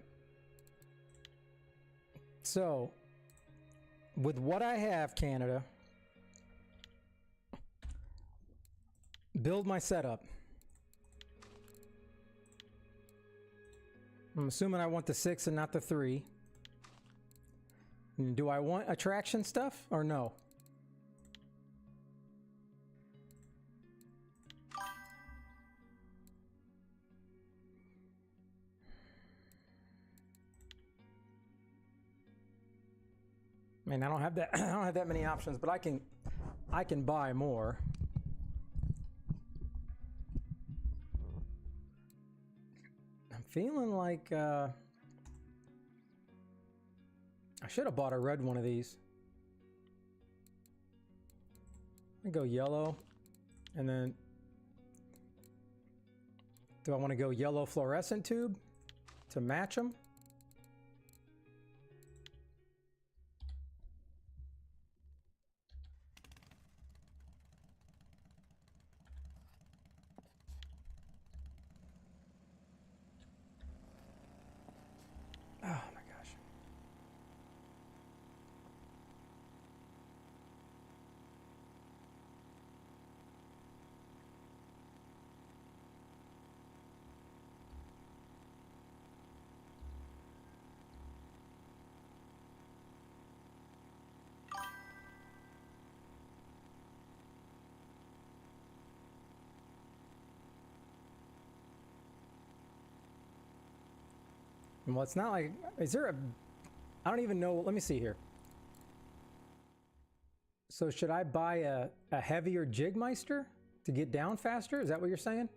So, with what I have, Canada, build my setup. I'm assuming I want the 6 and not the 3. Do I want attraction stuff or no? I mean, I don't have that. I don't have that many options, but I can buy more. feeling like I should have bought a red one of these. I go yellow, and then do I want to go yellow fluorescent tube to match them? Oh my gosh. Well, it's not like, is there a, I don't even know, let me see here. So should I buy a heavier Jigmeister to get down faster? Is that what you're saying?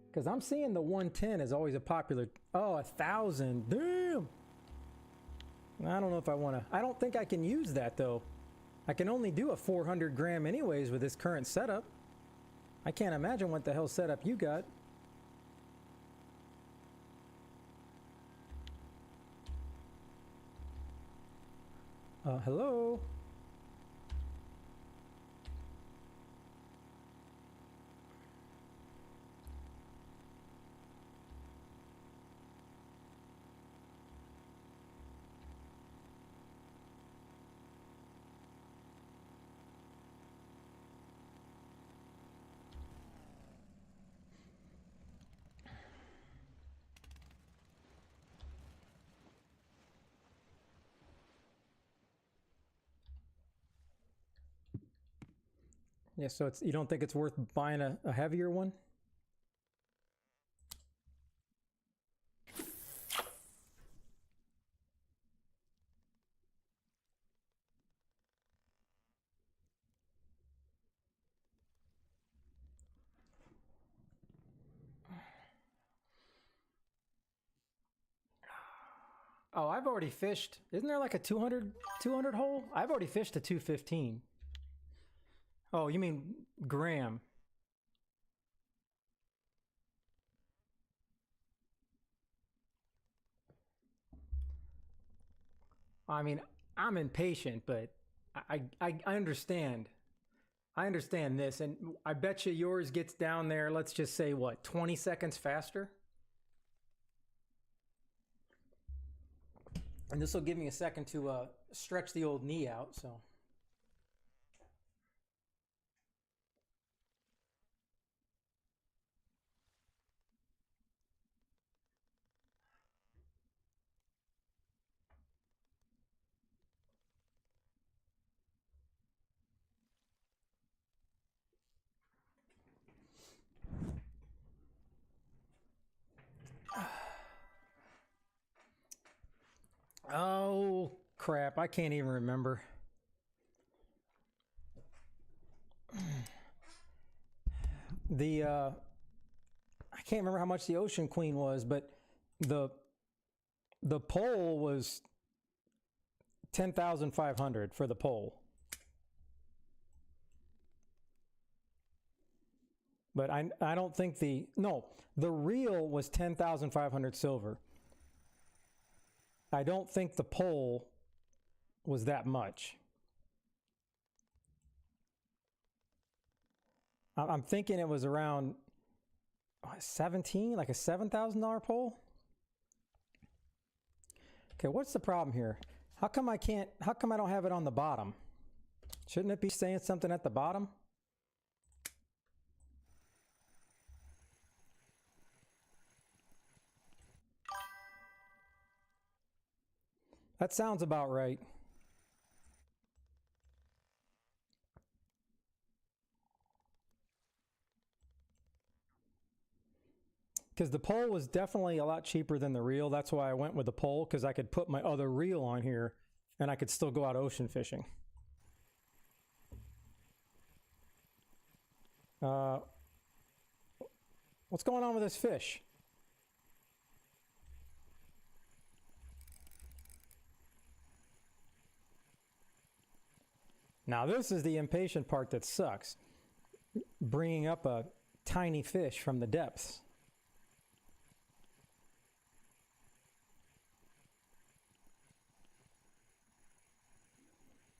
Because I'm seeing the 110 is always a popular, oh, 1,000, damn. I don't know if I want to, I don't think I can use that though. I can only do a 400 gram anyways with this current setup. I can't imagine what the hell setup you got. Hello? Yeah, so it's, you don't think it's worth buying a heavier one? Oh, I've already fished. Isn't there like a 200 hole? I've already fished a 215. Oh, you mean gram. I mean, I'm impatient, but I understand. I understand this, and I bet you yours gets down there, let's just say, what, 20 seconds faster? And this will give me a second to stretch the old knee out, so. Oh, crap, I can't even remember. I can't remember how much the Ocean Queen was, but the pole was 10,500 for the pole. But I don't think the reel was 10,500 silver. I don't think the pole was that much. I'm thinking it was around 17, like a $7,000 pole. Okay, what's the problem here? How come I don't have it on the bottom? Shouldn't it be saying something at the bottom? That sounds about right. Because the pole was definitely a lot cheaper than the reel. That's why I went with the pole, because I could put my other reel on here and I could still go out ocean fishing. What's going on with this fish? Now this is the impatient part that sucks. Bringing up a tiny fish from the depths.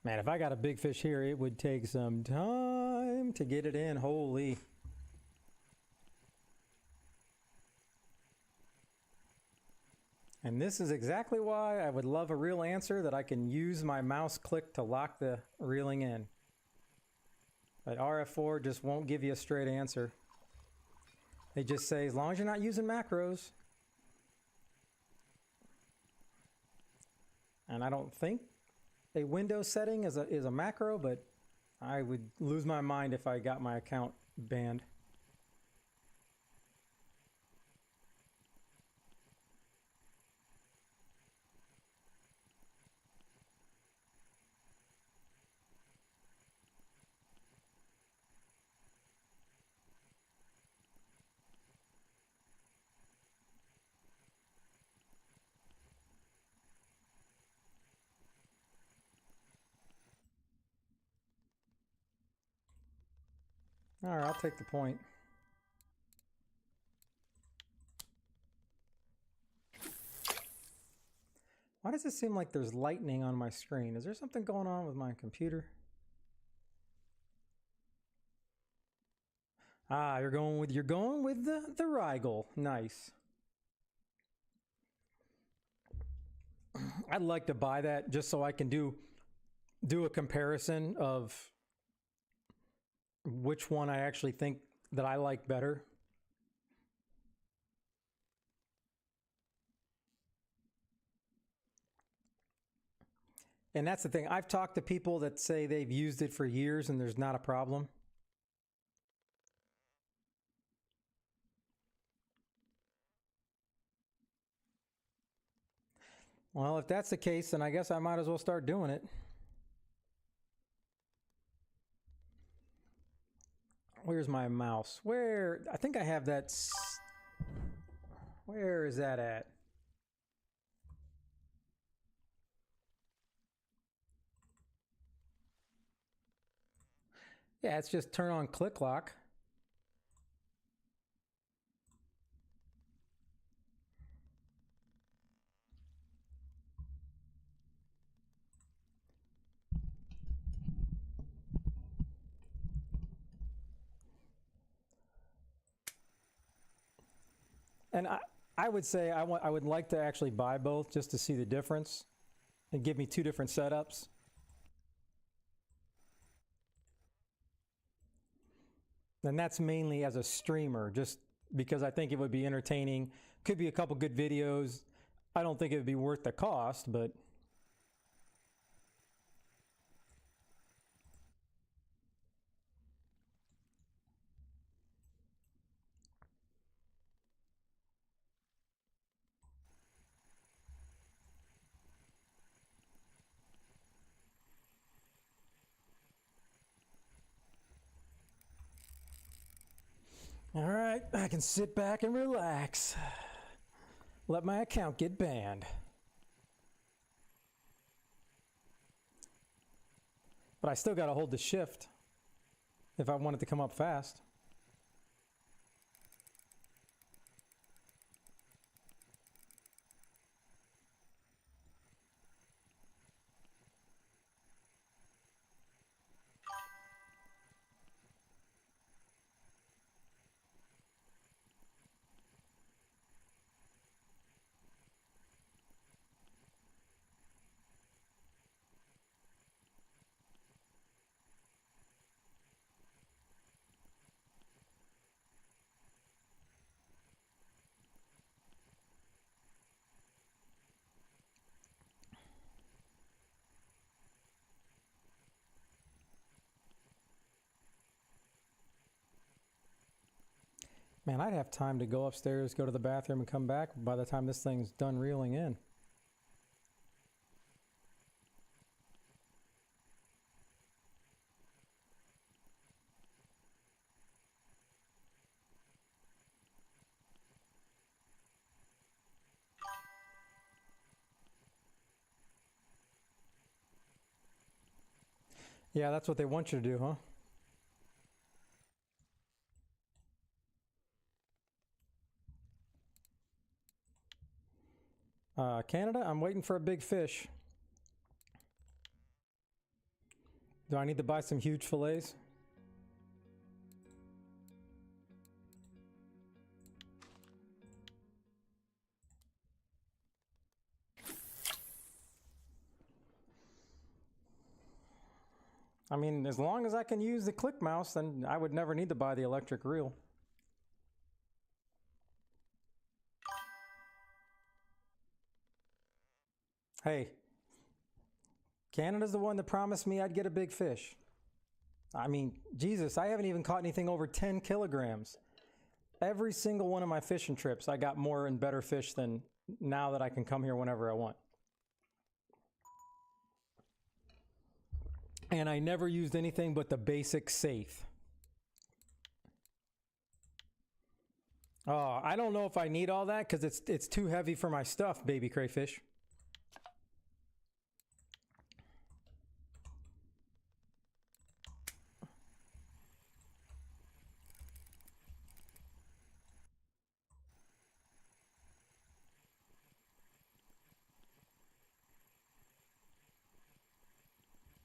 Man, if I got a big fish here, it would take some time to get it in. Holy. And this is exactly why I would love a real answer that I can use my mouse click to lock the reeling in. But RF4 just won't give you a straight answer. They just say, as long as you're not using macros. And I don't think a Windows setting is a macro, but I would lose my mind if I got my account banned. All right, I'll take the point. Why does it seem like there's lightning on my screen? Is there something going on with my computer? Ah, you're going with the Rigel. Nice. I'd like to buy that just so I can do a comparison of which one I actually think that I like better. And that's the thing. I've talked to people that say they've used it for years and there's not a problem. Well, if that's the case, then I guess I might as well start doing it. Where's my mouse? I think I have that. Where is that at? Yeah, it's just turn on click lock. And I would say I would like to actually buy both just to see the difference and give me two different setups. And that's mainly as a streamer, just because I think it would be entertaining. Could be a couple good videos. I don't think it would be worth the cost, but all right, I can sit back and relax. Let my account get banned. But I still got to hold the shift if I want it to come up fast. Man, I'd have time to go upstairs, go to the bathroom, and come back by the time this thing's done reeling in. Yeah, that's what they want you to do, huh? Canada, I'm waiting for a big fish. Do I need to buy some huge fillets? I mean, as long as I can use the click mouse, then I would never need to buy the electric reel. Hey, Canada's the one that promised me I'd get a big fish. I mean, Jesus, I haven't even caught anything over 10 kilograms. Every single one of my fishing trips, I got more and better fish than now that I can come here whenever I want. And I never used anything but the basic safe. Oh, I don't know if I need all that because it's too heavy for my stuff, baby crayfish.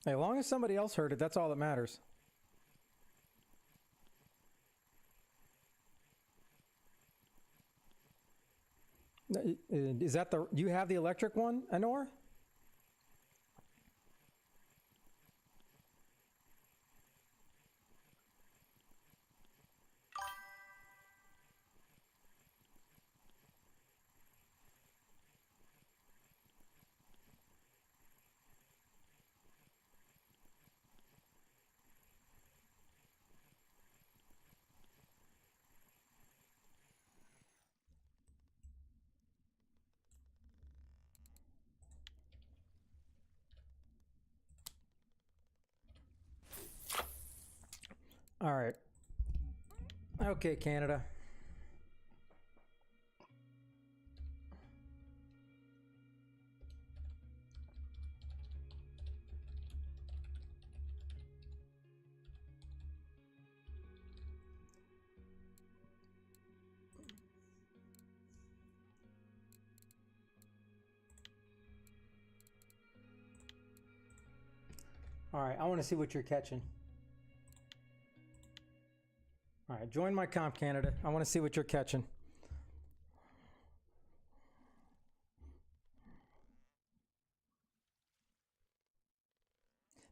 As long as somebody else heard it, that's all that matters. Is that the, you have the electric one, Anor? All right. Okay, Canada. All right, I want to see what you're catching. All right, join my comp, Canada. I want to see what you're catching.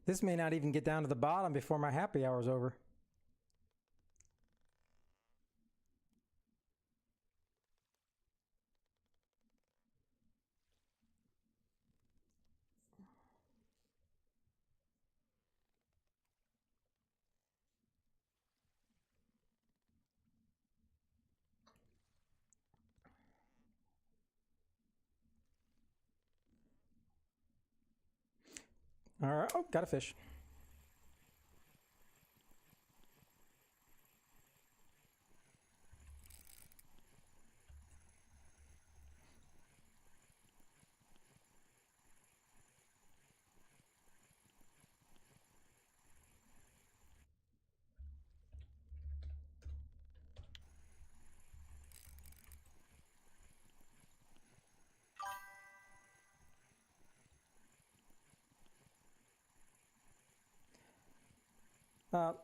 This may not even get down to the bottom before my happy hour's over. All right, oh, got a fish.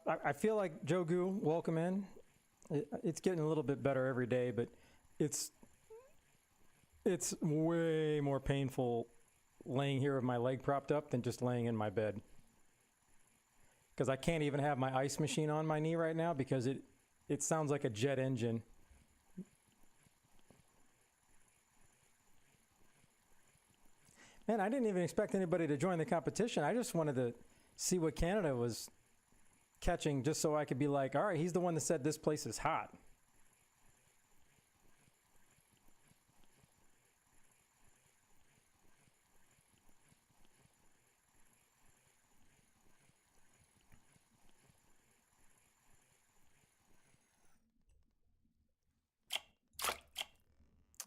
I feel like Jogu, welcome in. It's getting a little bit better every day, but it's way more painful laying here with my leg propped up than just laying in my bed. Because I can't even have my ice machine on my knee right now because it sounds like a jet engine. Man, I didn't even expect anybody to join the competition. I just wanted to see what Canada was catching just so I could be like, all right, he's the one that said this place is hot.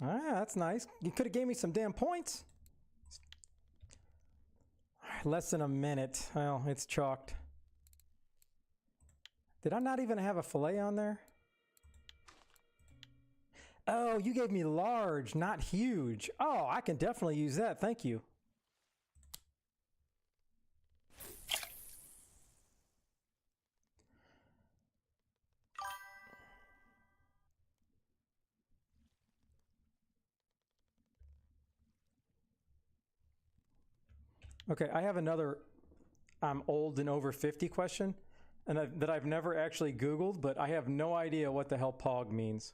Ah, that's nice. You could have gave me some damn points. All right, less than a minute. Well, it's chalked. Did I not even have a fillet on there? Oh, you gave me large, not huge. Oh, I can definitely use that. Thank you. Okay, I have another I'm old and over 50 question that I've never actually Googled, but I have no idea what the hell POG means.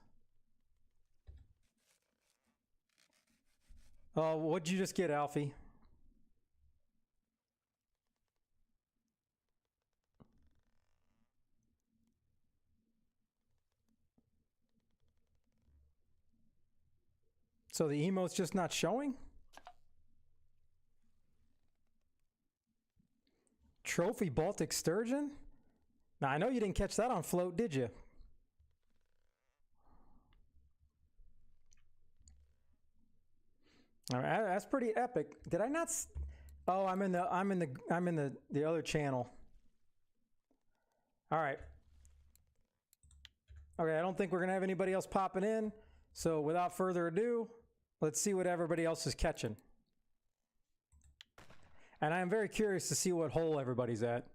Oh, what'd you just get, Alfie? So the emote's just not showing? Trophy Baltic Sturgeon? Now, I know you didn't catch that on float, did you? All right, that's pretty epic. Did I not? Oh, I'm in the other channel. All right. Okay, I don't think we're gonna have anybody else popping in. So without further ado, let's see what everybody else is catching. And I'm very curious to see what hole everybody's at.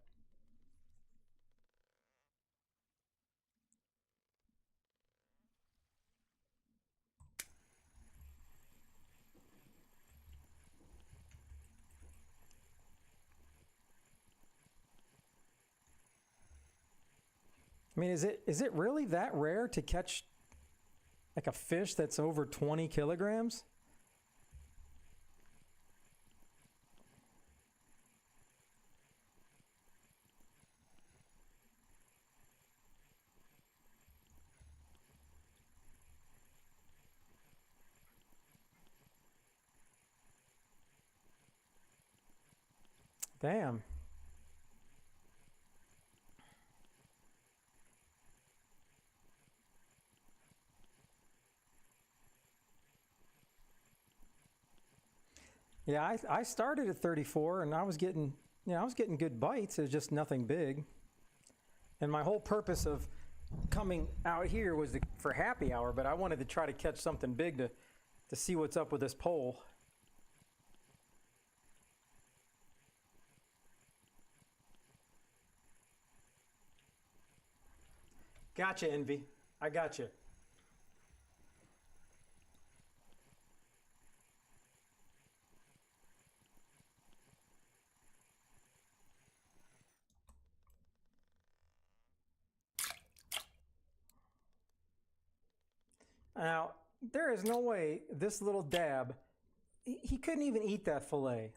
I mean, is it really that rare to catch like a fish that's over 20 kilograms? Damn. Yeah, I started at 34 and I was getting, I was getting good bites. It's just nothing big. And my whole purpose of coming out here was for happy hour, but I wanted to try to catch something big to see what's up with this pole. Gotcha, Envy. I got you. Now, there is no way this little dab, he couldn't even eat that fillet.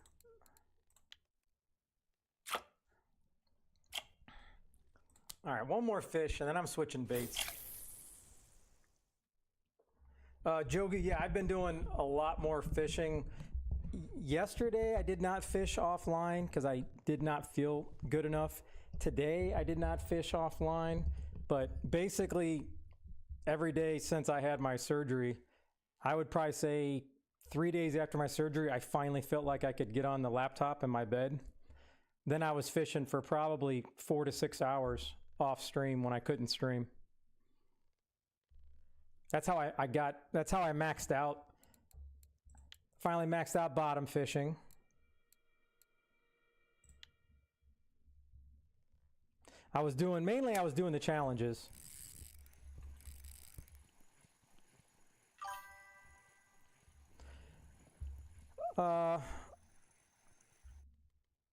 All right, one more fish, and then I'm switching baits. Jogi, yeah, I've been doing a lot more fishing. Yesterday, I did not fish offline because I did not feel good enough. Today, I did not fish offline, but basically, every day since I had my surgery, I would probably say 3 days after my surgery, I finally felt like I could get on the laptop in my bed. Then I was fishing for probably 4 to 6 hours off stream when I couldn't stream. That's how I maxed out. Finally maxed out bottom fishing. I was doing the challenges.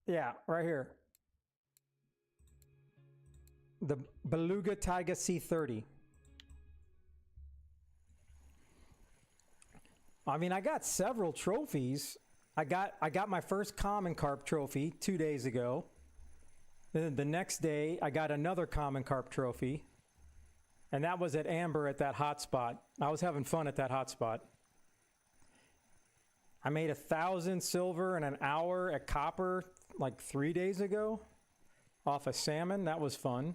Yeah, right here. The Beluga Tiger C30. I mean, I got several trophies. I got my first common carp trophy 2 days ago. Then the next day, I got another common carp trophy. And that was at Amber at that hot spot. I was having fun at that hot spot. I made 1,000 silver in an hour at copper like 3 days ago off a salmon. That was fun.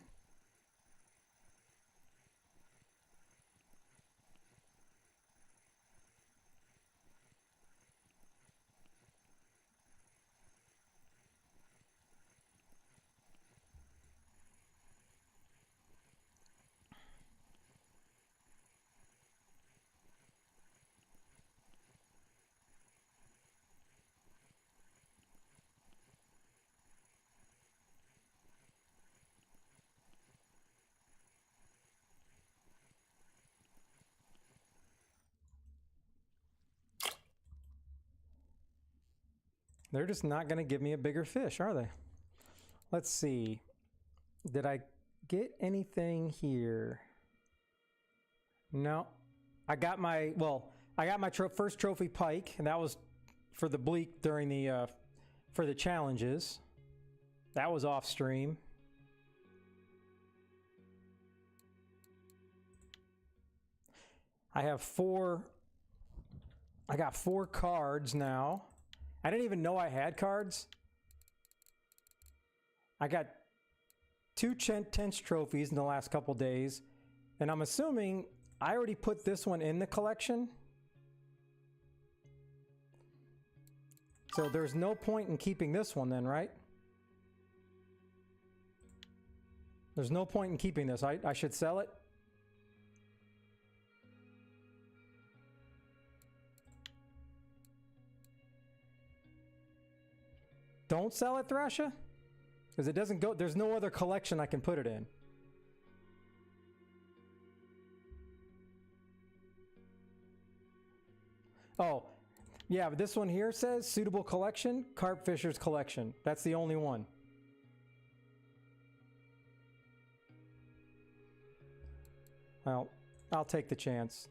They're just not going to give me a bigger fish, are they? Let's see. Did I get anything here? No. I got my first trophy pike, and that was for the bleak during the for the challenges. That was off stream. I got 4 cards now. I didn't even know I had cards. I got 2 tense trophies in the last couple days, and I'm assuming I already put this one in the collection. So there's no point in keeping this one then, right? There's no point in keeping this. I should sell it. Don't sell it, Thrasha? Because it doesn't go... There's no other collection I can put it in. Oh, yeah, but this one here says suitable collection, Carp Fisher's collection. That's the only one. Well, I'll take the chance.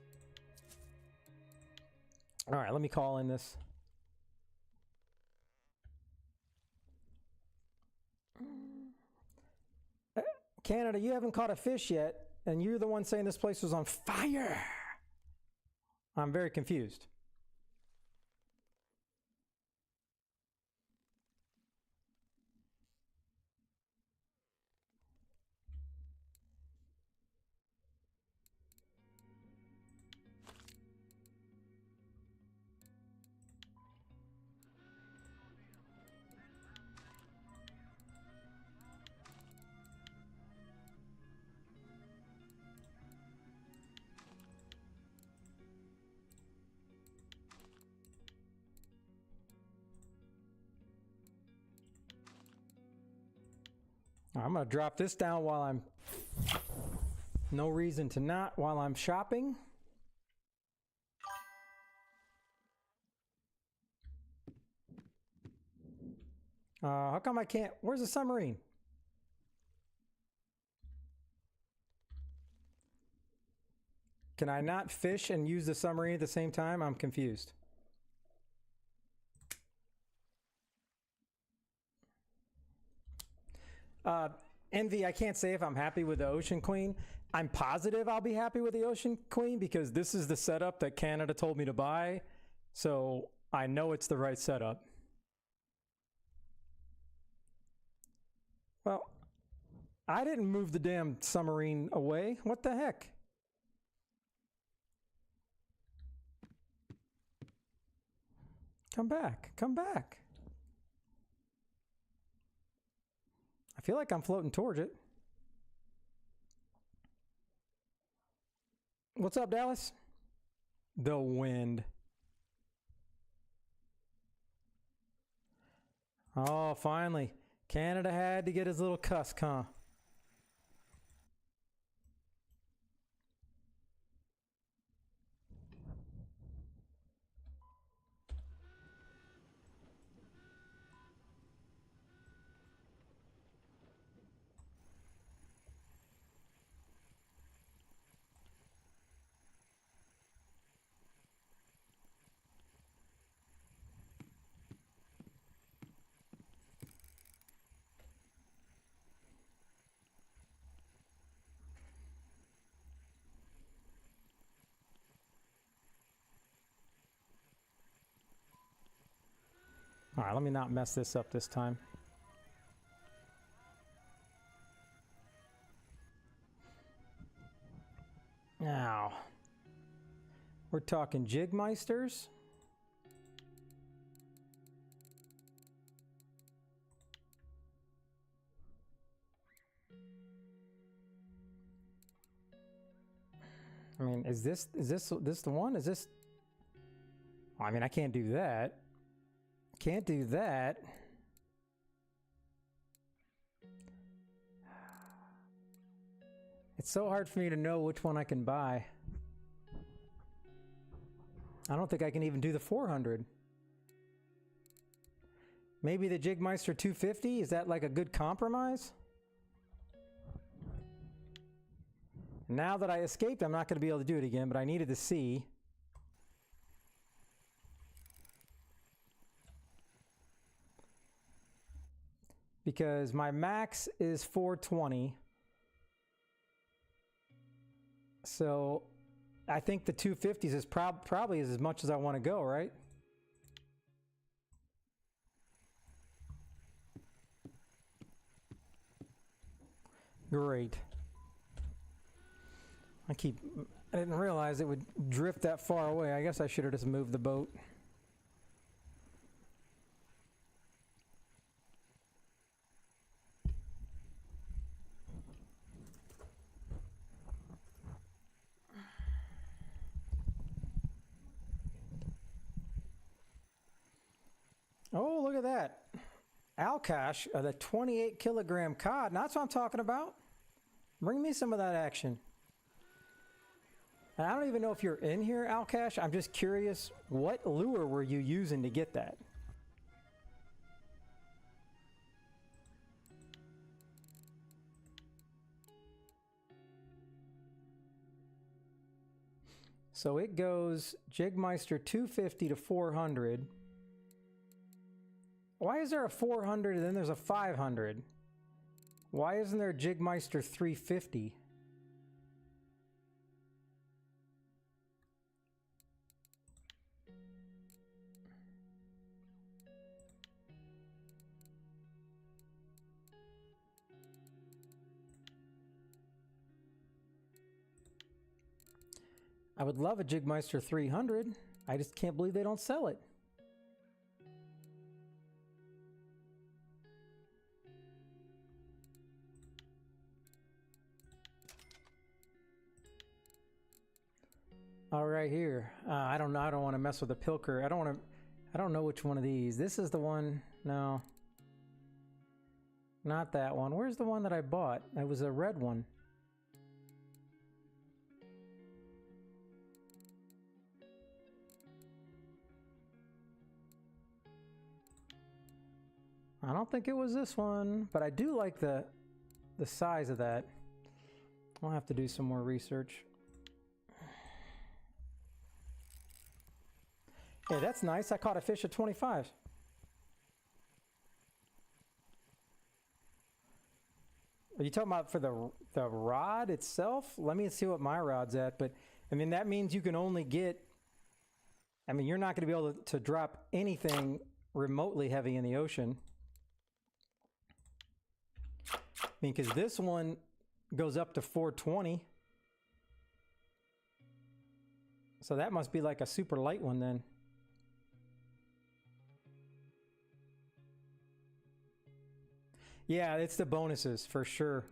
All right, let me call in this. Canada, you haven't caught a fish yet, and you're the one saying this place was on fire. I'm very confused. I'm going to drop this down while I'm... No reason to not while I'm shopping. How come I can't... Where's the submarine? Can I not fish and use the submarine at the same time? I'm confused. Envy, I can't say if I'm happy with the Ocean Queen. I'm positive I'll be happy with the Ocean Queen because this is the setup that Canada told me to buy. So I know it's the right setup. Well, I didn't move the damn submarine away. What the heck? Come back. Come back. I feel like I'm floating towards it. What's up, Dallas? The wind. Oh, finally. Canada had to get his little cusk, huh? All right, let me not mess this up this time. Now, we're talking Jigmeisters. I mean, is this the one? Is this? I mean, I can't do that. Can't do that. It's so hard for me to know which one I can buy. I don't think I can even do the 400. Maybe the Jigmeister 250? Is that like a good compromise? Now that I escaped, I'm not going to be able to do it again, but I needed to see. Because my max is 420. So I think the 250s is probably is as much as I want to go, right? Great. I didn't realize it would drift that far away. I guess I should have just moved the boat. Oh, look at that. Alcash, the 28 kilogram cod. Now that's what I'm talking about. Bring me some of that action. And I don't even know if you're in here, Alcash. I'm just curious, what lure were you using to get that? So it goes Jigmeister 250 to 400. Why is there a 400 and then there's a 500? Why isn't there a Jigmeister 350? I would love a Jigmeister 300. I just can't believe they don't sell it. All right, here. I don't know. I don't want to mess with the Pilker. I don't know which one of these. This is the one. No. Not that one. Where's the one that I bought? It was a red one. I don't think it was this one, but I do like the size of that. I'll have to do some more research. Hey, that's nice. I caught a fish at 25. Are you talking about for the rod itself? Let me see what my rod's at. But I mean, that means you can only get. I mean, you're not going to be able to drop anything remotely heavy in the ocean. I mean, because this one goes up to 420. So that must be like a super light one then. Yeah, it's the bonuses for sure.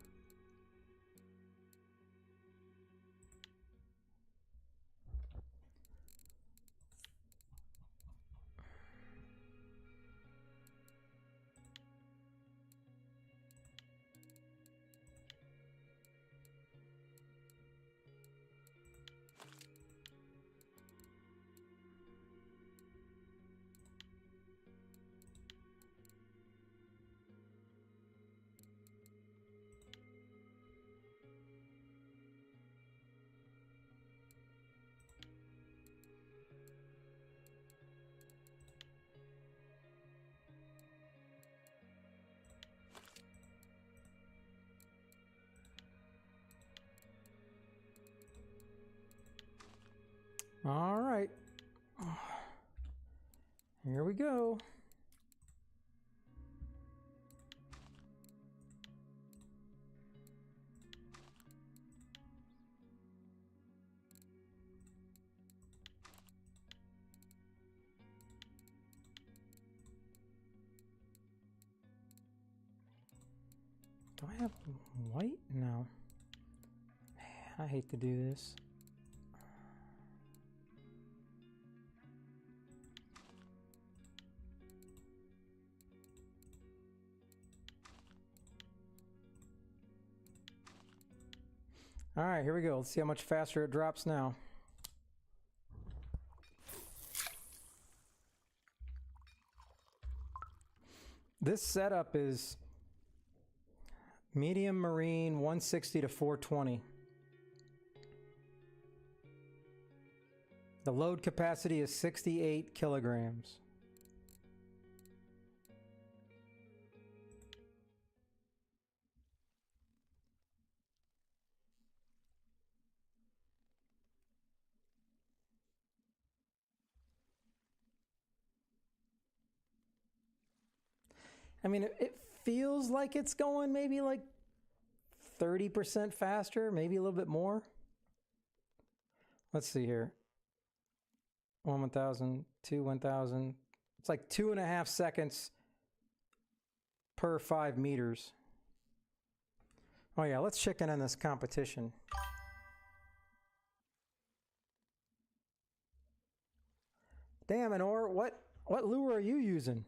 All right. Here we go. Do I have white? No. Man, I hate to do this. All right, here we go. Let's see how much faster it drops now. This setup is medium marine 160 to 420. The load capacity is 68 kilograms. I mean, it feels like it's going maybe like 30% faster, maybe a little bit more. Let's see here. 1,000, 1,000. It's like 2.5 seconds per 5 meters. Oh yeah, let's check in on this competition. Damn, Anor, what lure are you using?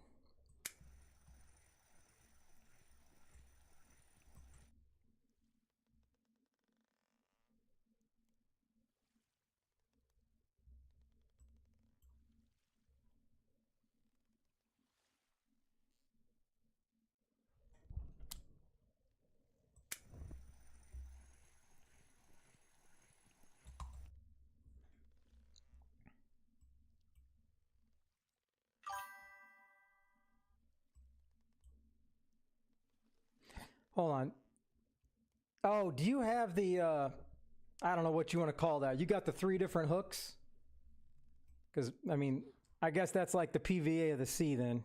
Hold on. Oh, do you have the, I don't know what you want to call that. You got the 3 different hooks? Because, I mean, I guess that's like the PVA of the sea then.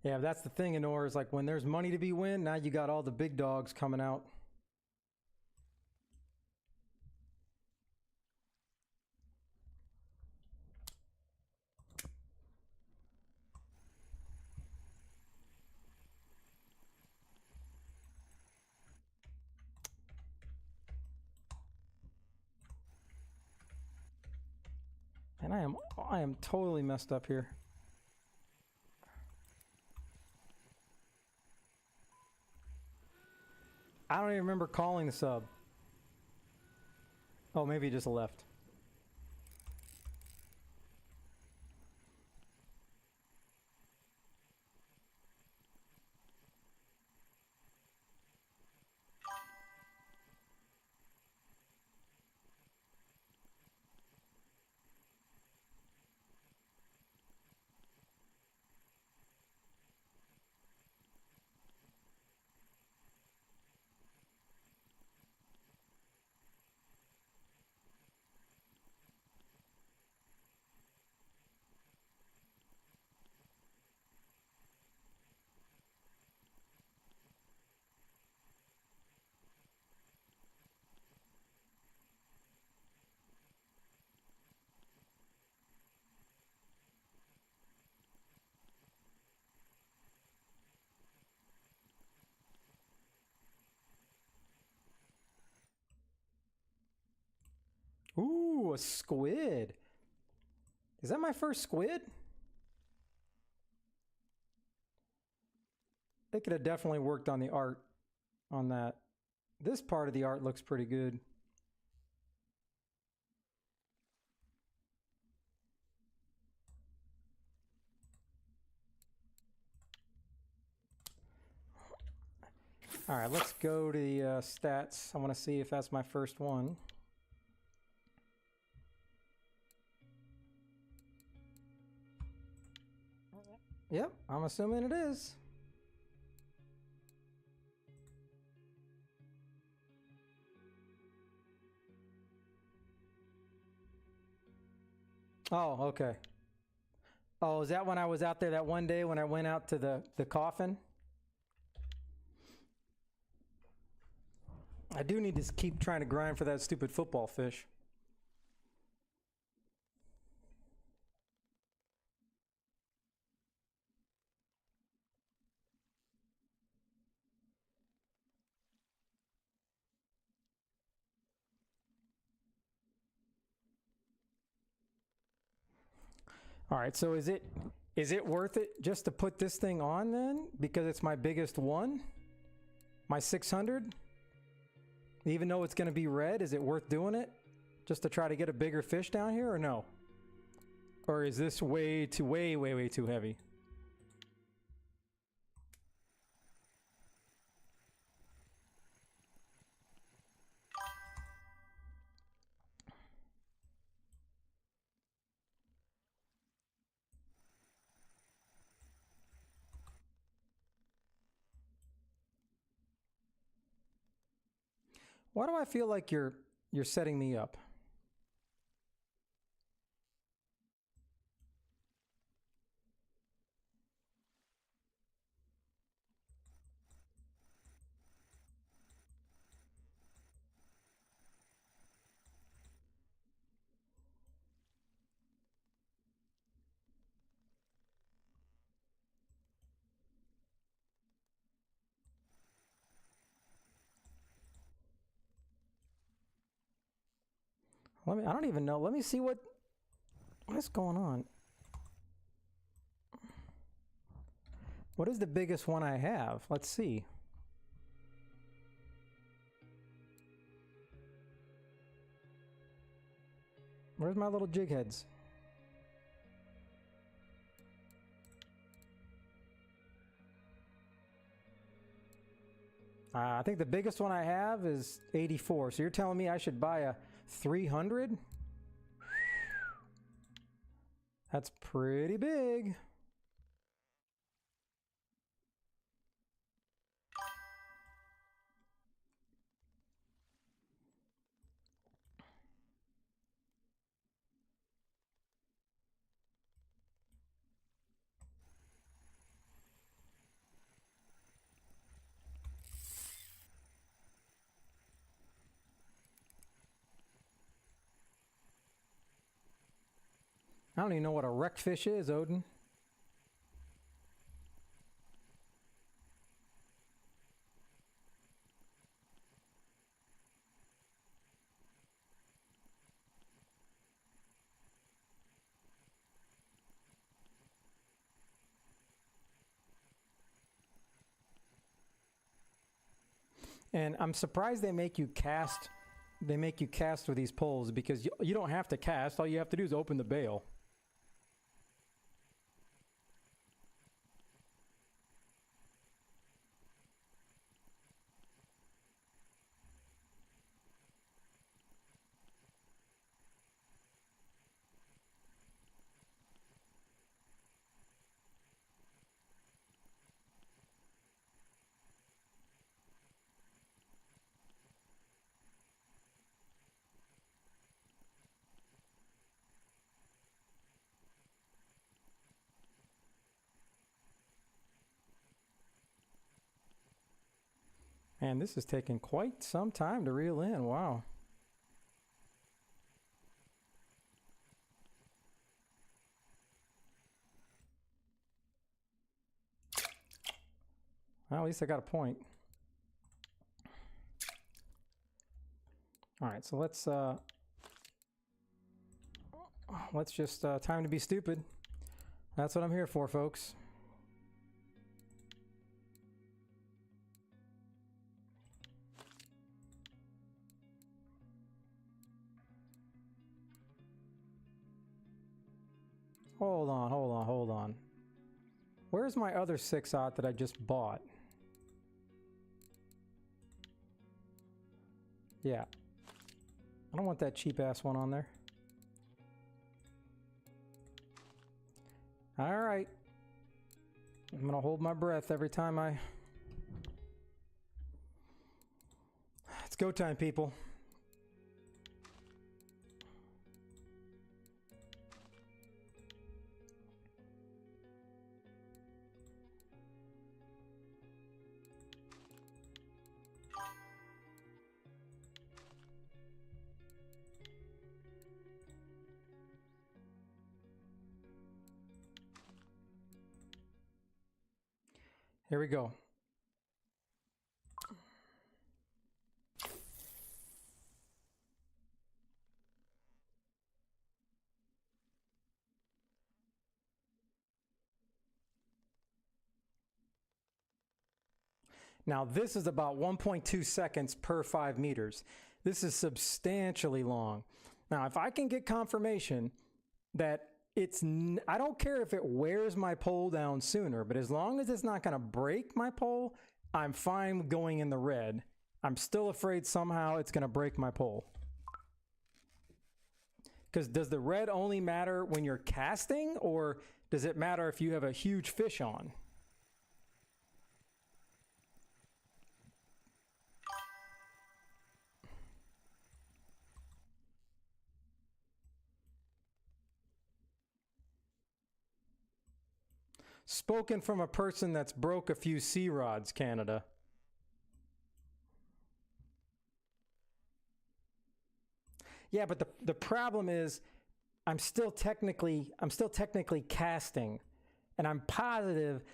Yeah, that's the thing in oars. Like when there's money to be win, now you got all the big dogs coming out. And I am totally messed up here. I don't even remember calling the sub. Oh, maybe he just left. Ooh, a squid. Is that my first squid? They could have definitely worked on the art on that. This part of the art looks pretty good. All right, let's go to the stats. I want to see if that's my first one. Yep, I'm assuming it is. Oh, okay. Oh, is that when I was out there that one day when I went out to the coffin? I do need to keep trying to grind for that stupid football fish. All right, so is it worth it just to put this thing on then? Because it's my biggest one? My 600? Even though it's going to be red, is it worth doing it? Just to try to get a bigger fish down here or no? Or is this way too heavy? Why do I feel like you're setting me up? I don't even know. Let me see what is going on. What is the biggest one I have? Let's see. Where's my little jig heads? I think the biggest one I have is 84. So you're telling me I should buy a 300? That's pretty big. I don't even know what a wreck fish is, Odin. And I'm surprised they make you cast. They make you cast with these poles because you don't have to cast. All you have to do is open the bail. Man, this is taking quite some time to reel in. Wow. Well, at least I got a point. All right, so let's just time to be stupid. That's what I'm here for, folks. Hold on. Where's my other 6-aught that I just bought? Yeah. I don't want that cheap ass one on there. All right. I'm gonna hold my breath every time I... It's go time, people. Here we go. Now this is about 1.2 seconds per 5 meters. This is substantially long. Now if I can get confirmation that I don't care if it wears my pole down sooner, but as long as it's not going to break my pole, I'm fine going in the red. I'm still afraid somehow it's going to break my pole. Because does the red only matter when you're casting, or does it matter if you have a huge fish on? Spoken from a person that's broke a few sea rods, Canada. Yeah, but the problem is I'm still technically casting, and I'm positive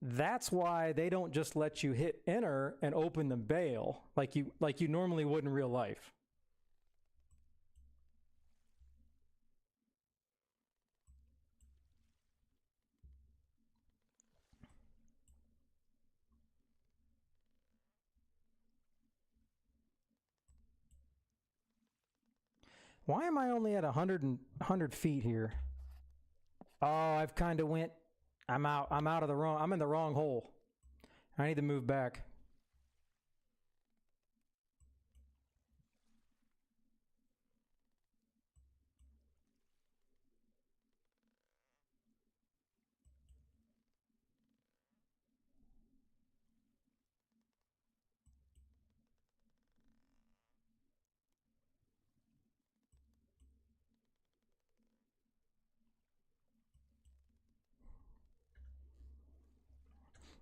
that's why they don't just let you hit enter and open the bail like you normally would in real life. Why am I only at 100 feet here? Oh, I've kind of went. I'm out of the wrong. I'm in the wrong hole. I need to move back.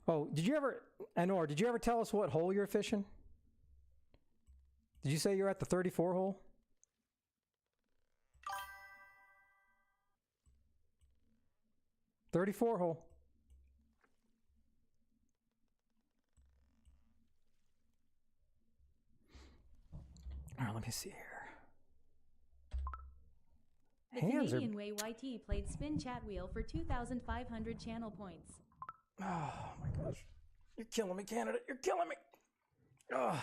Oh, Anor, did you ever tell us what hole you're fishing? Did you say you're at the 34 hole? .34 hole. All right, let me see here. The Canadian Way YT played Spin Chat Wheel for 2,500 channel points. Oh my gosh. You're killing me, Canada. You're killing me. Ugh.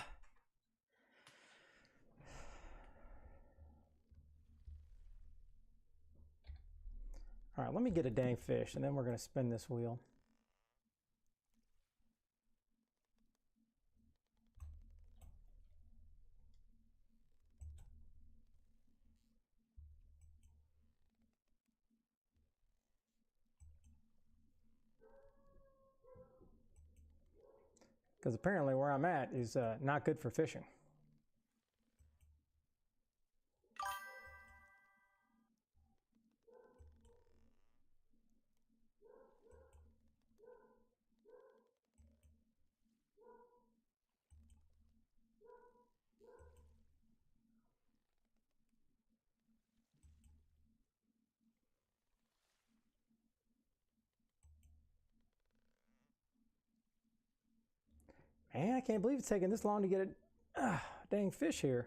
All right, let me get a dang fish, and then we're going to spin this wheel. Because apparently where I'm at is not good for fishing. Man, I can't believe it's taking this long to get a dang fish here.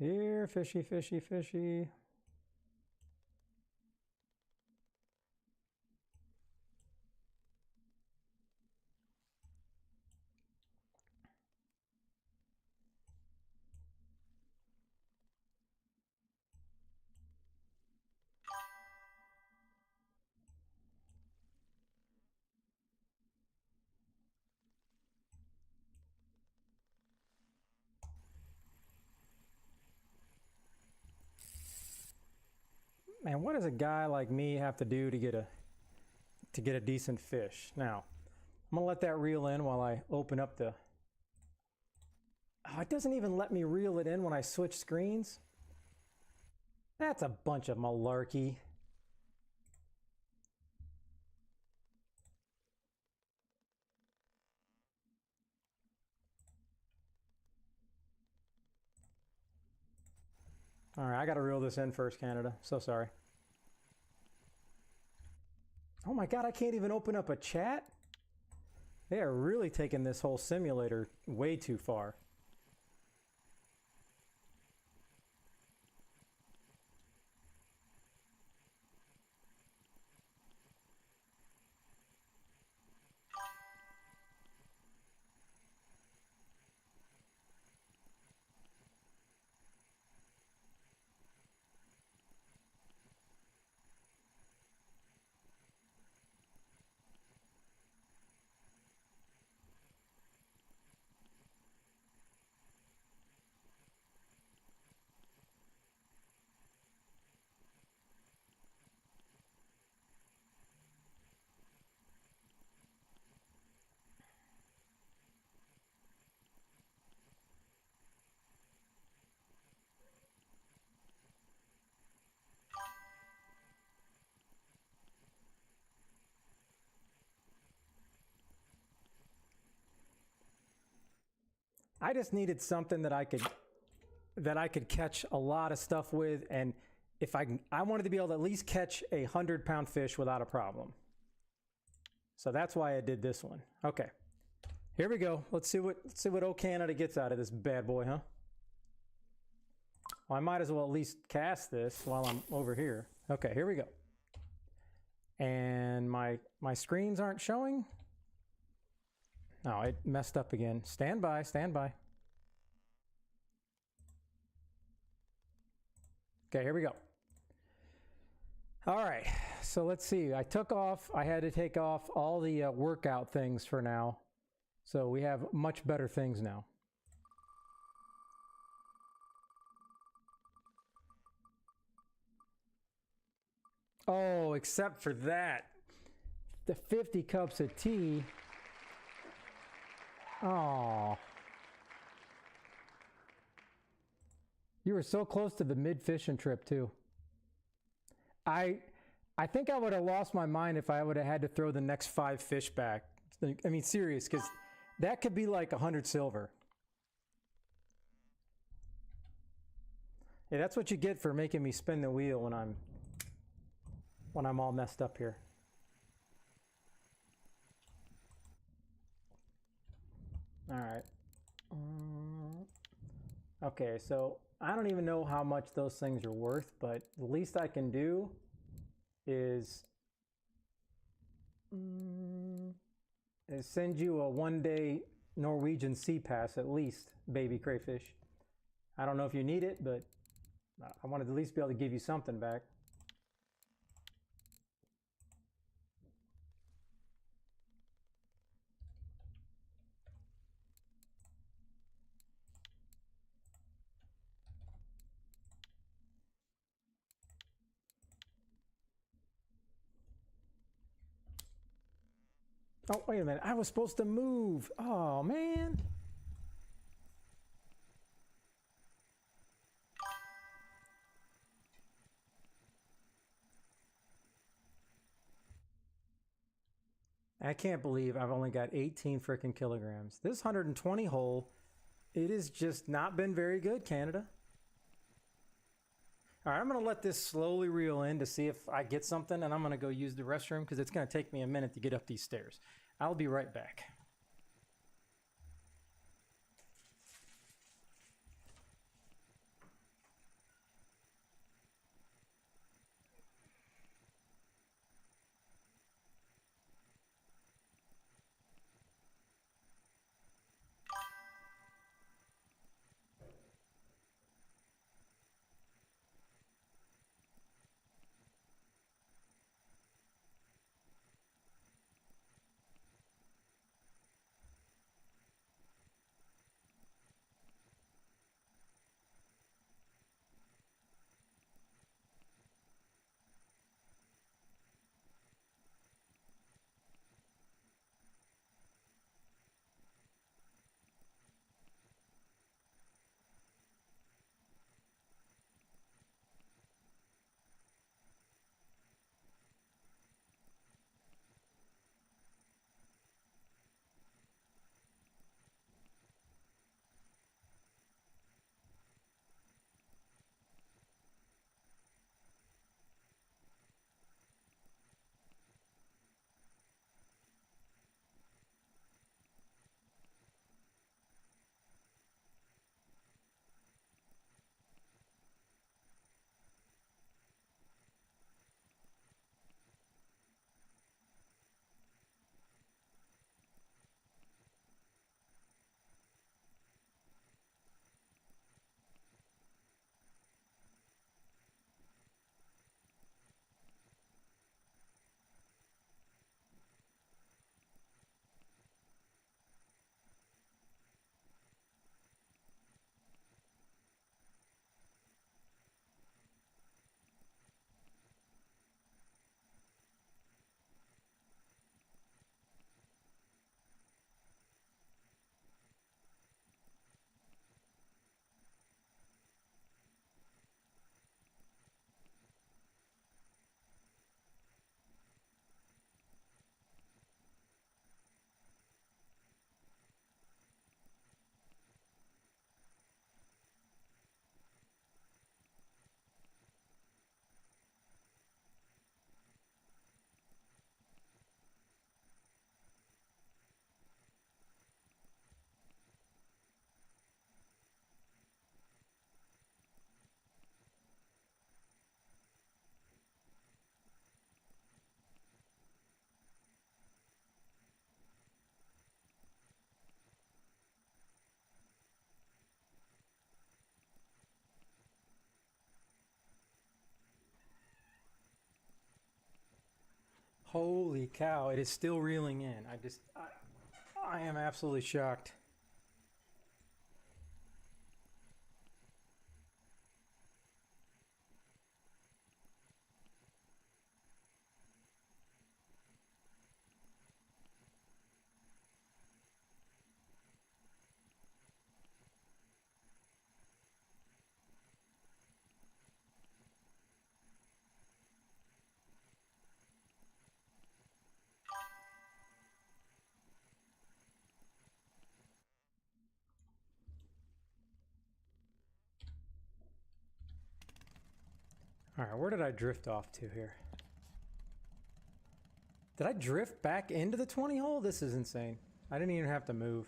Here, fishy, fishy, fishy. Man, what does a guy like me have to do to get a decent fish? Now, I'm gonna let that reel in while I open up the. Oh, it doesn't even let me reel it in when I switch screens. That's a bunch of malarkey. All right, I gotta reel this in first, Canada. So sorry. Oh my God, I can't even open up a chat? They are really taking this whole simulator way too far. I just needed something that I could catch a lot of stuff with, and if I wanted to be able to at least catch 100-pound fish without a problem. So that's why I did this one. Okay, here we go. Let's see what O Canada gets out of this bad boy, huh? Well, I might as well at least cast this while I'm over here. Okay, here we go. And my screens aren't showing. No, it messed up again. Stand by, stand by. Okay, here we go. All right, so let's see. I had to take off all the workout things for now. So we have much better things now. Oh, except for that. The 50 cups of tea. Oh. You were so close to the mid-fishing trip, too. I think I would have lost my mind if I would have had to throw the next 5 fish back. I mean, serious, because that could be like 100 silver. Yeah, that's what you get for making me spin the wheel when I'm all messed up here. All right. Okay, so I don't even know how much those things are worth, but the least I can do is send you a 1-day Norwegian sea pass at least, baby crayfish. I don't know if you need it, but I wanted to at least be able to give you something back. Oh, wait a minute. I was supposed to move. Oh, man. I can't believe I've only got 18 freaking kilograms. This 120 hole, it has just not been very good, Canada. All right, I'm going to let this slowly reel in to see if I get something, and I'm going to go use the restroom because it's going to take me a minute to get up these stairs. I'll be right back. Holy cow, it is still reeling in. I am absolutely shocked. All right, where did I drift off to here? Did I drift back into the 20 hole? This is insane. I didn't even have to move.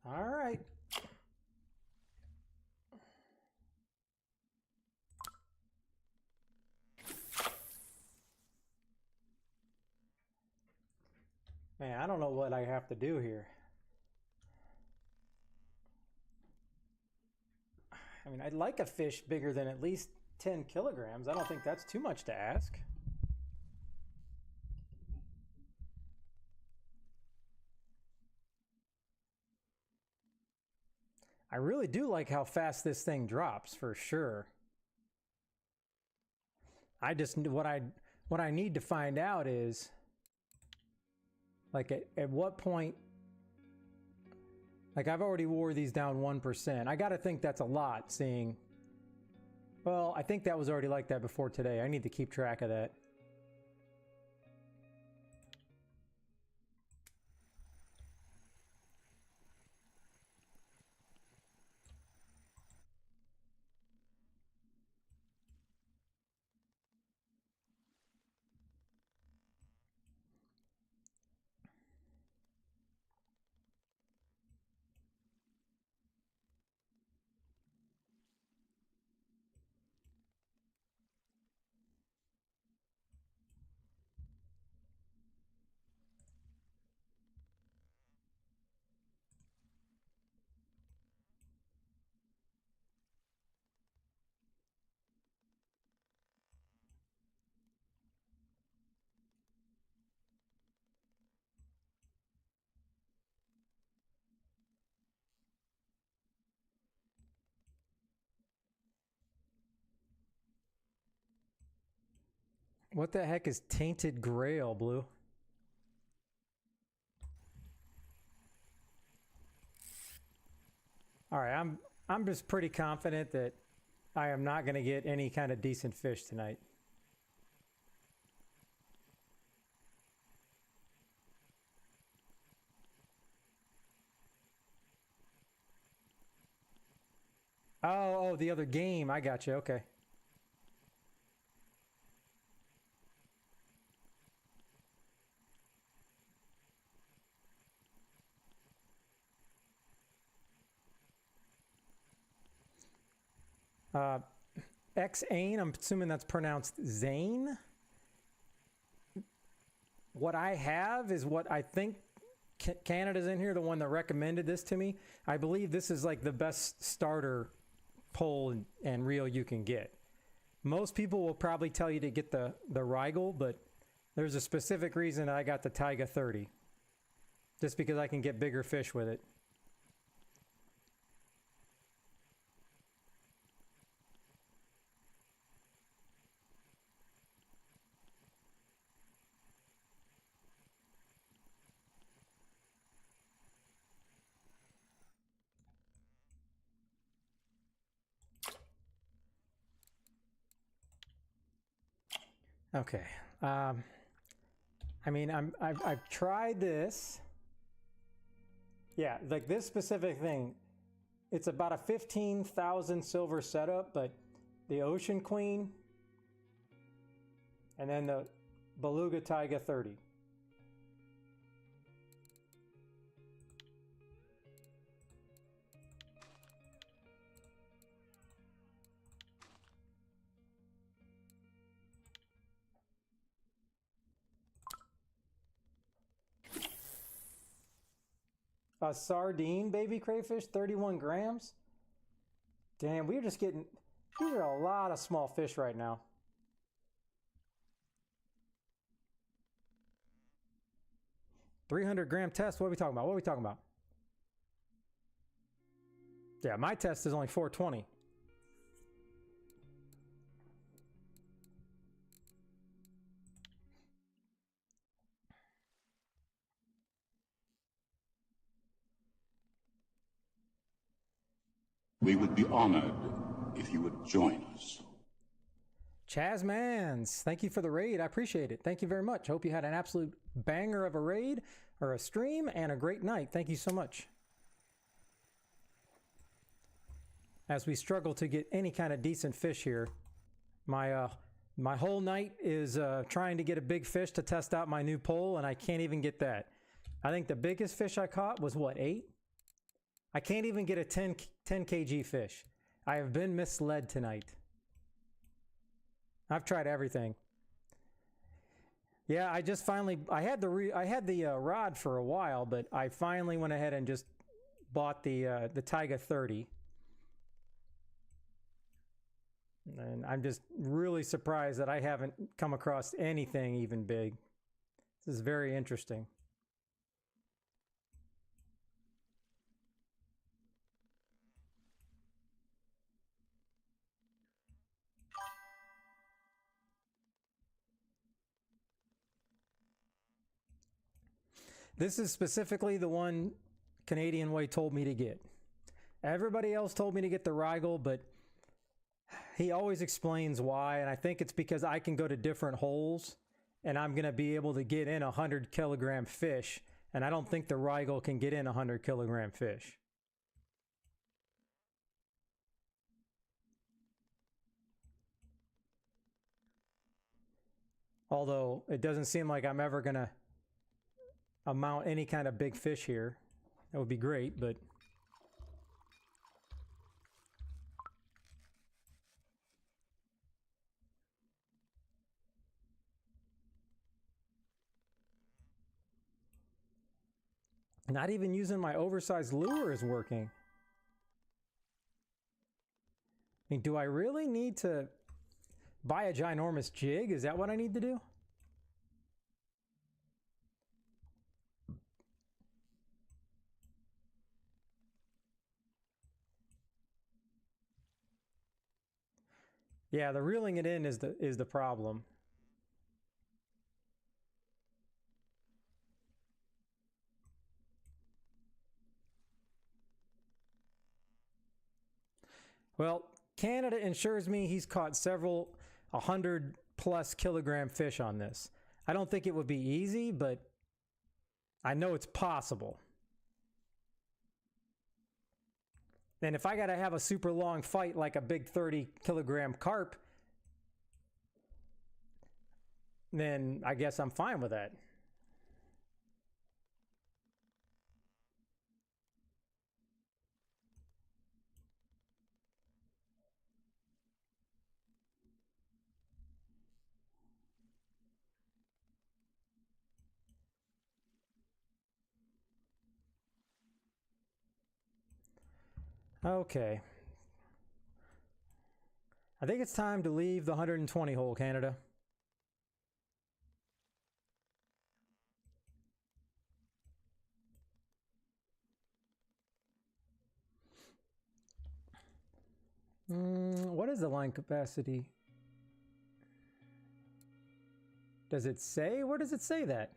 All right. Man, I don't know what I have to do here. I mean, I'd like a fish bigger than at least 10 kilograms. I don't think that's too much to ask. I really do like how fast this thing drops, for sure. I just, what I need to find out is, like, at what point, like, I've already wore these down 1%. I gotta think that's a lot, seeing, well, I think that was already like that before today. I need to keep track of that. What the heck is Tainted Grail, Blue? All right, I'm just pretty confident that I am not going to get any kind of decent fish tonight. Oh, the other game. I got you. Okay. X-Ain, I'm assuming that's pronounced Zane. What I have is what I think Canada's in here, the one that recommended this to me. I believe this is like the best starter pole and reel you can get. Most people will probably tell you to get the Rigel, but there's a specific reason I got the Taiga 30. Just because I can get bigger fish with it. Okay. I mean, I've tried this. Yeah, like this specific thing, it's about a 15,000 silver setup, but the Ocean Queen, And then the Beluga Taiga 30. A sardine baby crayfish, 31 grams. Damn, we're just getting, these are a lot of small fish right now. $300 test, what are we talking about? What are we talking about? Yeah, my test is only 420. We would be honored if you would join us. Chaz Mans, thank you for the raid. I appreciate it. Thank you very much. Hope you had an absolute banger of a raid or a stream and a great night. Thank you so much. As we struggle to get any kind of decent fish here, my whole night is trying to get a big fish to test out my new pole, and I can't even get that. I think the biggest fish I caught was what, 8? I can't even get a 10 kg fish. I have been misled tonight. I've tried everything. Yeah, I just finally, I had the rod for a while, but I finally went ahead and just bought the Taiga 30. And I'm just really surprised that I haven't come across anything even big. This is very interesting. This is specifically the one Canadian Way told me to get. Everybody else told me to get the Rigel, but he always explains why, and I think it's because I can go to different holes, and I'm going to be able to get in 100 kilogram fish, and I don't think the Rigel can get in 100 kilogram fish. Although it doesn't seem like I'm ever going to amount any kind of big fish here. That would be great, but not even using my oversized lure is working. I mean, do I really need to buy a ginormous jig? Is that what I need to do? Yeah, the reeling it in is the problem. Well, Canada ensures me he's caught several 100+ kilogram fish on this. I don't think it would be easy, but I know it's possible. And if I got to have a super long fight like a big 30 kilogram carp, then I guess I'm fine with that. Okay. I think it's time to leave the 120 hole, Canada. What is the line capacity? Does it say? Where does it say that?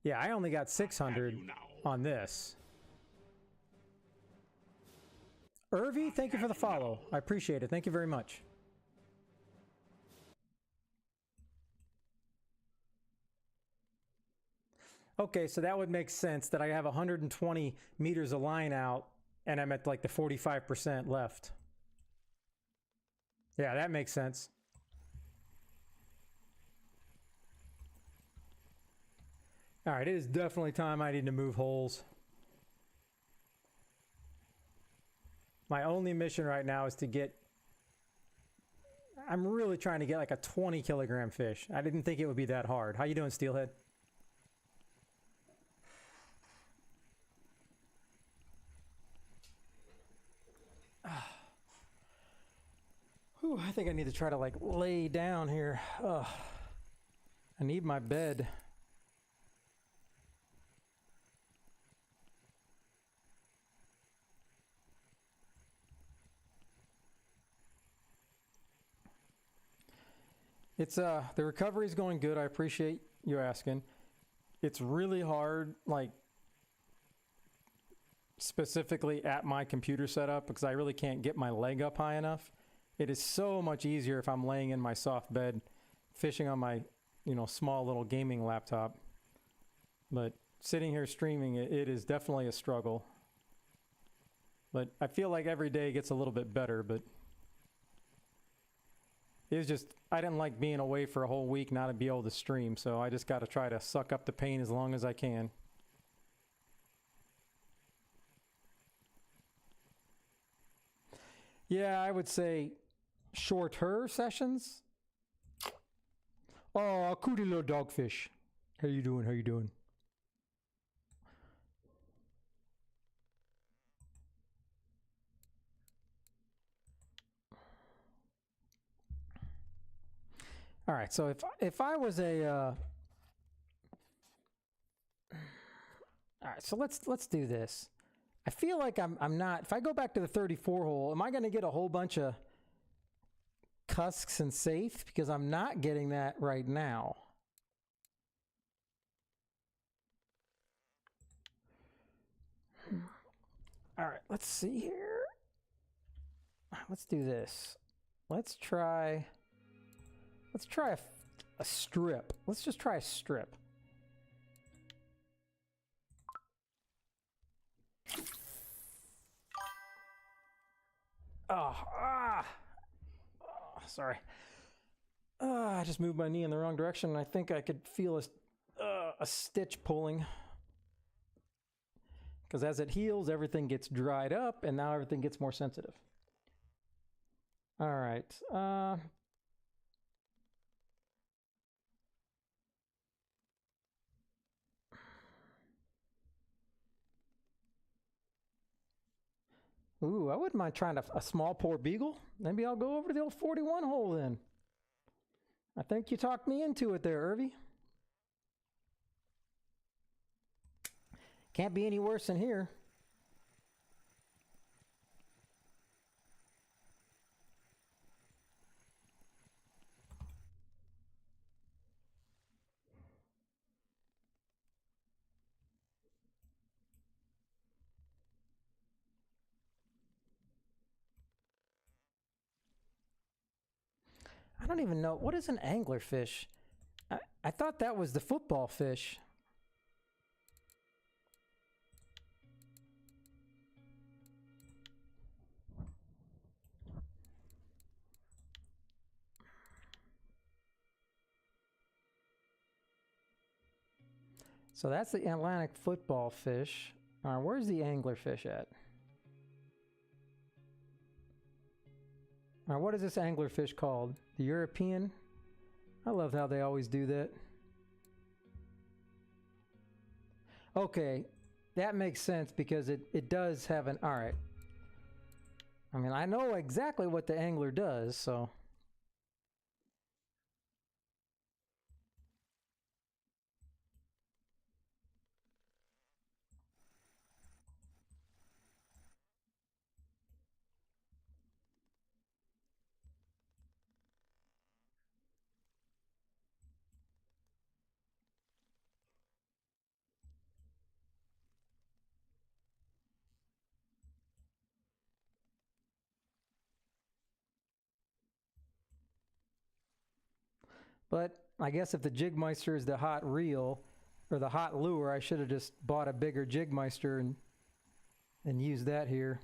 Yeah, I only got 600 on this. Irvi, thank you for the follow. I appreciate it. Thank you very much. Okay, so that would make sense that I have 120 meters of line out and I'm at like the 45% left. Yeah, that makes sense. All right, it is definitely time I need to move holes. My only mission right now is to get... I'm really trying to get like a 20 kilogram fish. I didn't think it would be that hard. How you doing, Steelhead? Whew, I think I need to try to like lay down here. Ugh. I need my bed. It's the recovery's going good. I appreciate you asking. It's really hard, like specifically at my computer setup, because I really can't get my leg up high enough. It is so much easier if I'm laying in my soft bed, fishing on my, you know, small little gaming laptop. But sitting here streaming, it is definitely a struggle. But I feel like every day gets a little bit better, but it's just, I didn't like being away for a whole week not to be able to stream, so I just got to try to suck up the pain as long as I can. Yeah, I would say shorter sessions. Oh, cootie little dogfish. How you doing? How you doing? All right, so if I was a all right, so let's do this. I feel like I'm not, if I go back to the 34 hole, am I going to get a whole bunch of cusks and safe? Because I'm not getting that right now. All right, let's see here. Let's do this. Let's try a strip. Let's just try a strip. Oh, sorry. I just moved my knee in the wrong direction, and I think I could feel a stitch pulling. Because as it heals, everything gets dried up, and now everything gets more sensitive. All right. Ooh, I wouldn't mind trying a small poor beagle. Maybe I'll go over to the old 41 hole then. I think you talked me into it there, Irvy. Can't be any worse than here. I don't even know. What is an anglerfish? I thought that was the football fish. So that's the Atlantic football fish. Where's the anglerfish at? What is this anglerfish called? The European? I love how they always do that. Okay, that makes sense because it does have an... All right. I mean, I know exactly what the angler does, so... But I guess if the Jigmeister is the hot reel, or the hot lure. I should have just bought a bigger Jigmeister and used that here.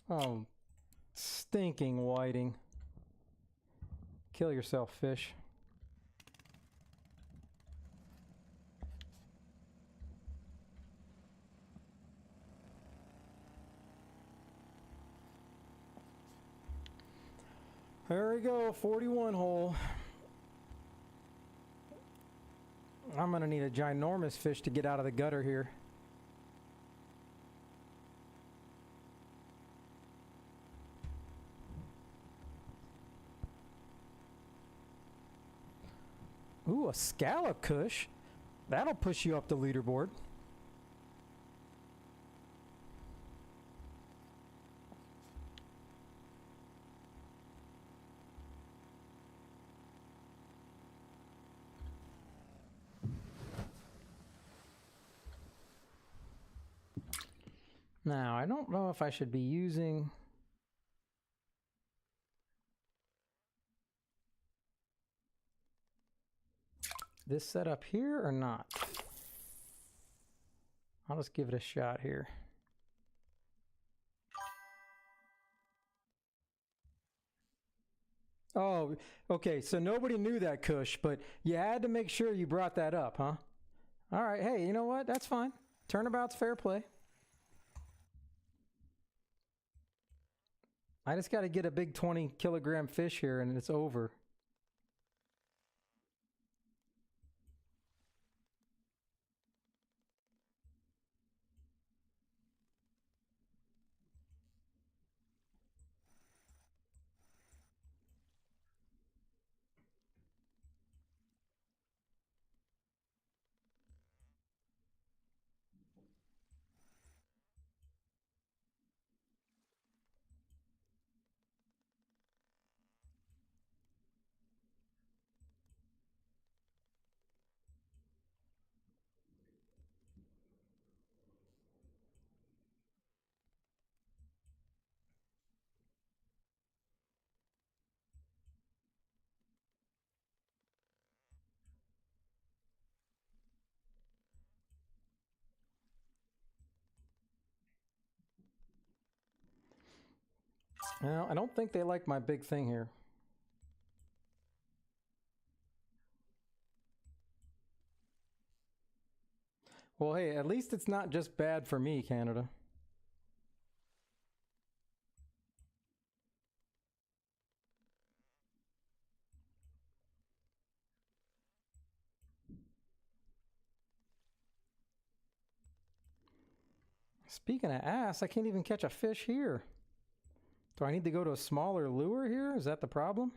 Oh, stinking whiting. Kill yourself, fish. There we go, 41 hole. I'm gonna need a ginormous fish to get out of the gutter here. Ooh, a scallop cush. That'll push you up the leaderboard. Now, I don't know if I should be using this setup here or not. I'll just give it a shot here. Oh, okay, so nobody knew that, Kush, but you had to make sure you brought that up, huh? All right, hey, you know what? That's fine. Turnabout's fair play. I just got to get a big 20-kilogram fish here and it's over. Well, I don't think they like my big thing here. Well, hey, at least it's not just bad for me, Canada. Speaking of ass, I can't even catch a fish here. Do I need to go to a smaller lure here? Is that the problem?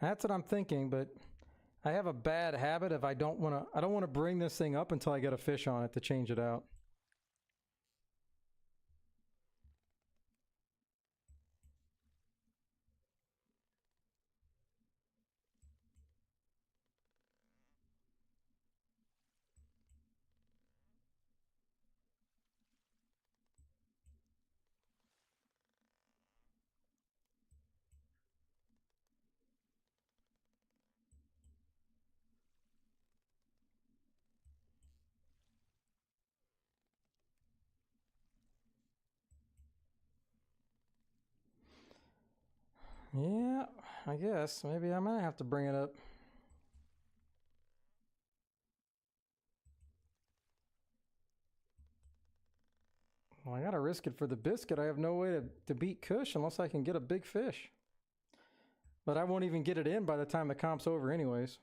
That's what I'm thinking, but I have a bad habit of I don't want to bring this thing up until I get a fish on it to change it out. Yeah, I guess. Maybe I might have to bring it up. Well, I gotta risk it for the biscuit. I have no way to beat Kush unless I can get a big fish. But I won't even get it in by the time the comp's over anyways.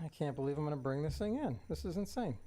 I can't believe I'm gonna bring this thing in. This is insane.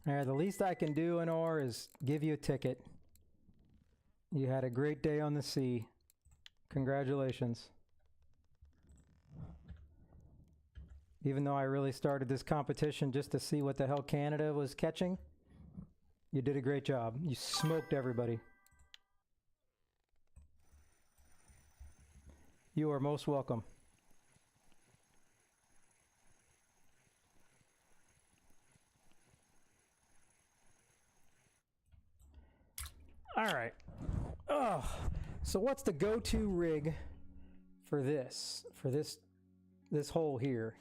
All right, the least I can do, Anor, is give you a ticket. You had a great day on the sea. Congratulations. Even though I really started this competition just to see what the hell Canada was catching, you did a great job. You smoked everybody. You are most welcome. All right. Oh, so what's the go-to rig for this hole here?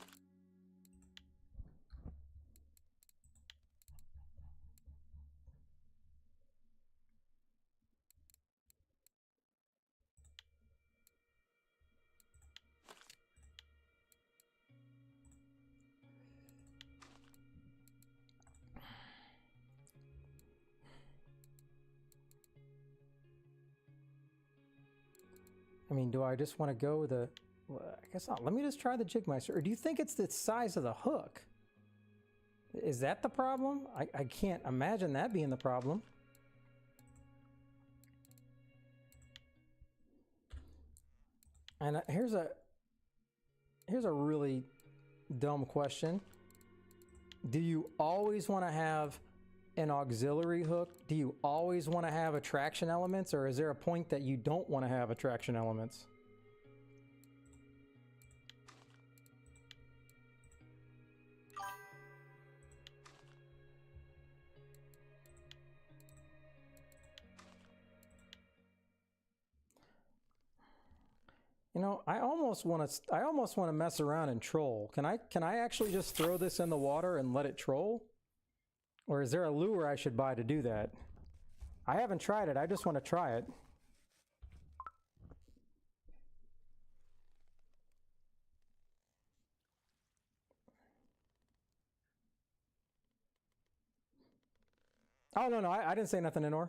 I mean, do I just want to go with a... Well, I guess not. Let me just try the Jigmeister. Or do you think it's the size of the hook? Is that the problem? I can't imagine that being the problem. And here's a really dumb question. Do you always want to have an auxiliary hook? Do you always want to have attraction elements, or is there a point that you don't want to have attraction elements? You know, I almost want to mess around and troll. Can I actually just throw this in the water and let it troll? Or is there a lure I should buy to do that? I haven't tried it. I just want to try it. Oh, no, I didn't say nothing, Inor.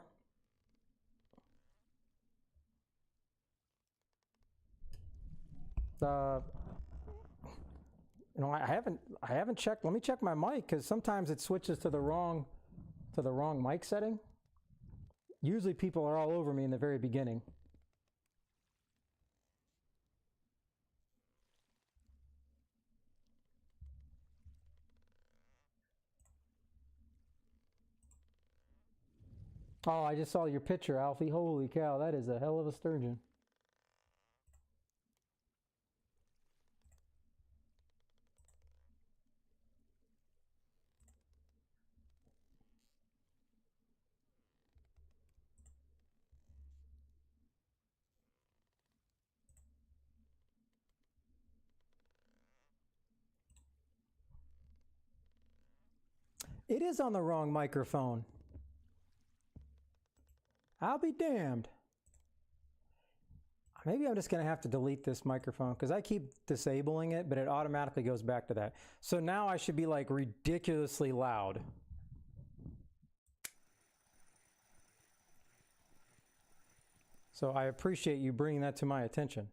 I haven't checked. Let me check my mic, because sometimes it switches to the wrong mic setting. Usually people are all over me in the very beginning. Oh, I just saw your picture, Alfie. Holy cow, that is a hell of a sturgeon. It is on the wrong microphone. I'll be damned. Maybe I'm just going to have to delete this microphone, because I keep disabling it, but it automatically goes back to that. So now I should be like ridiculously loud. So I appreciate you bringing that to my attention.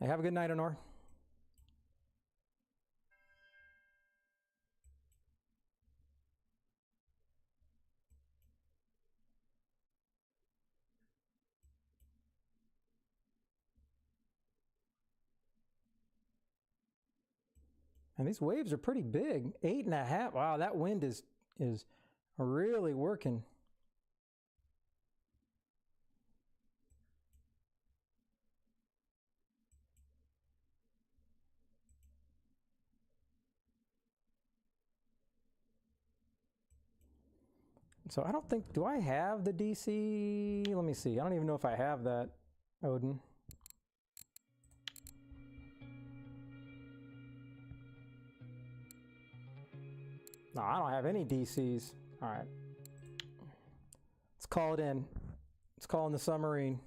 Hey, have a good night, Honor. And these waves are pretty big. 8.5. Wow, that wind is really working. So I don't think, do I have the DC? Let me see. I don't even know if I have that, Odin. No, I don't have any DCs. All right. Let's call it in. Let's call in the submarine.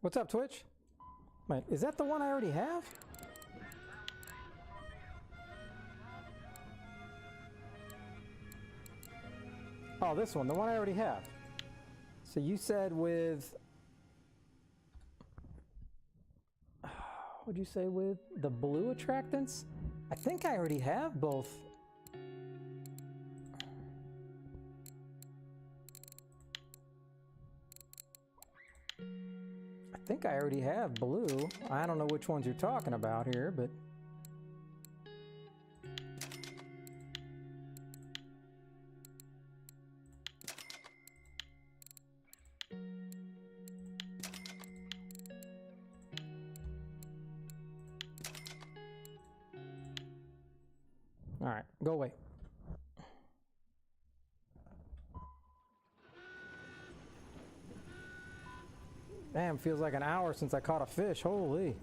What's up, Twitch? Wait, is that the one I already have? Oh, this one, the one I already have. So you said with... What'd you say with the blue attractants? I think I already have both. I think I already have blue. I don't know which ones you're talking about here, but... All right, go away. Damn, feels like an hour since I caught a fish. Holy.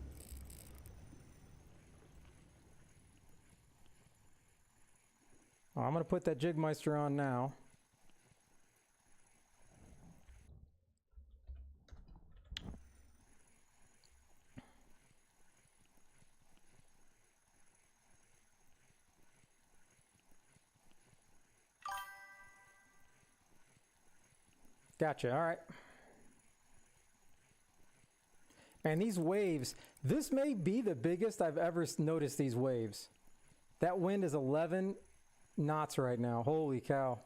Oh, I'm going to put that Jigmeister on now. Gotcha, all right. Man, these waves, this may be the biggest I've ever noticed these waves. That wind is 11 knots right now. Holy cow.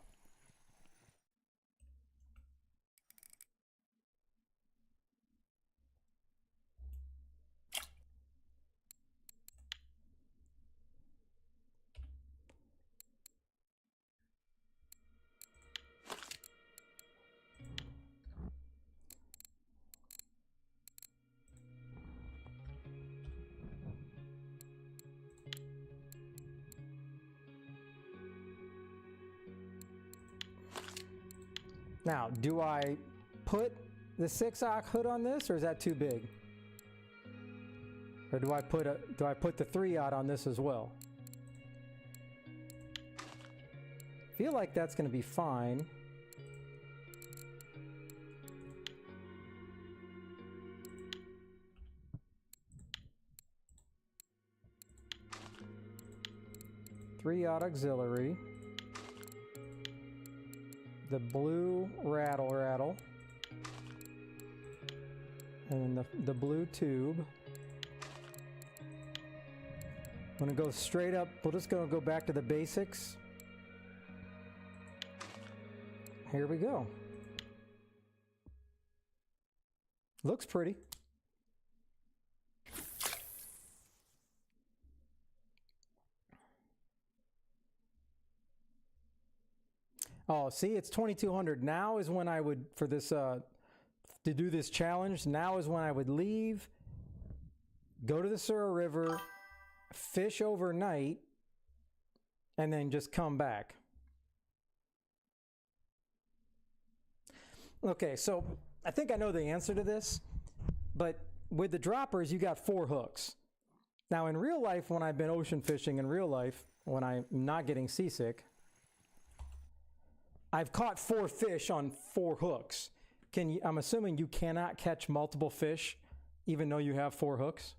Now, do I put the 6-aught hood on this, or is that too big? Or do I put the 3-aught on this as well? Feel like that's going to be fine. Three-aught auxiliary. The blue rattle. And then the blue tube. I'm gonna go straight up. We're just gonna go back to the basics. Here we go. Looks pretty. Oh, see, it's 2200. Now is when I would, for this, to do this challenge, now is when I would leave, go to the Sura River, fish overnight, and then just come back. Okay, so I think I know the answer to this, but with the droppers, you got 4 hooks. Now, in real life, when I've been ocean fishing in real life, when I'm not getting seasick, I've caught 4 fish on 4 hooks. I'm assuming you cannot catch multiple fish even though you have 4 hooks?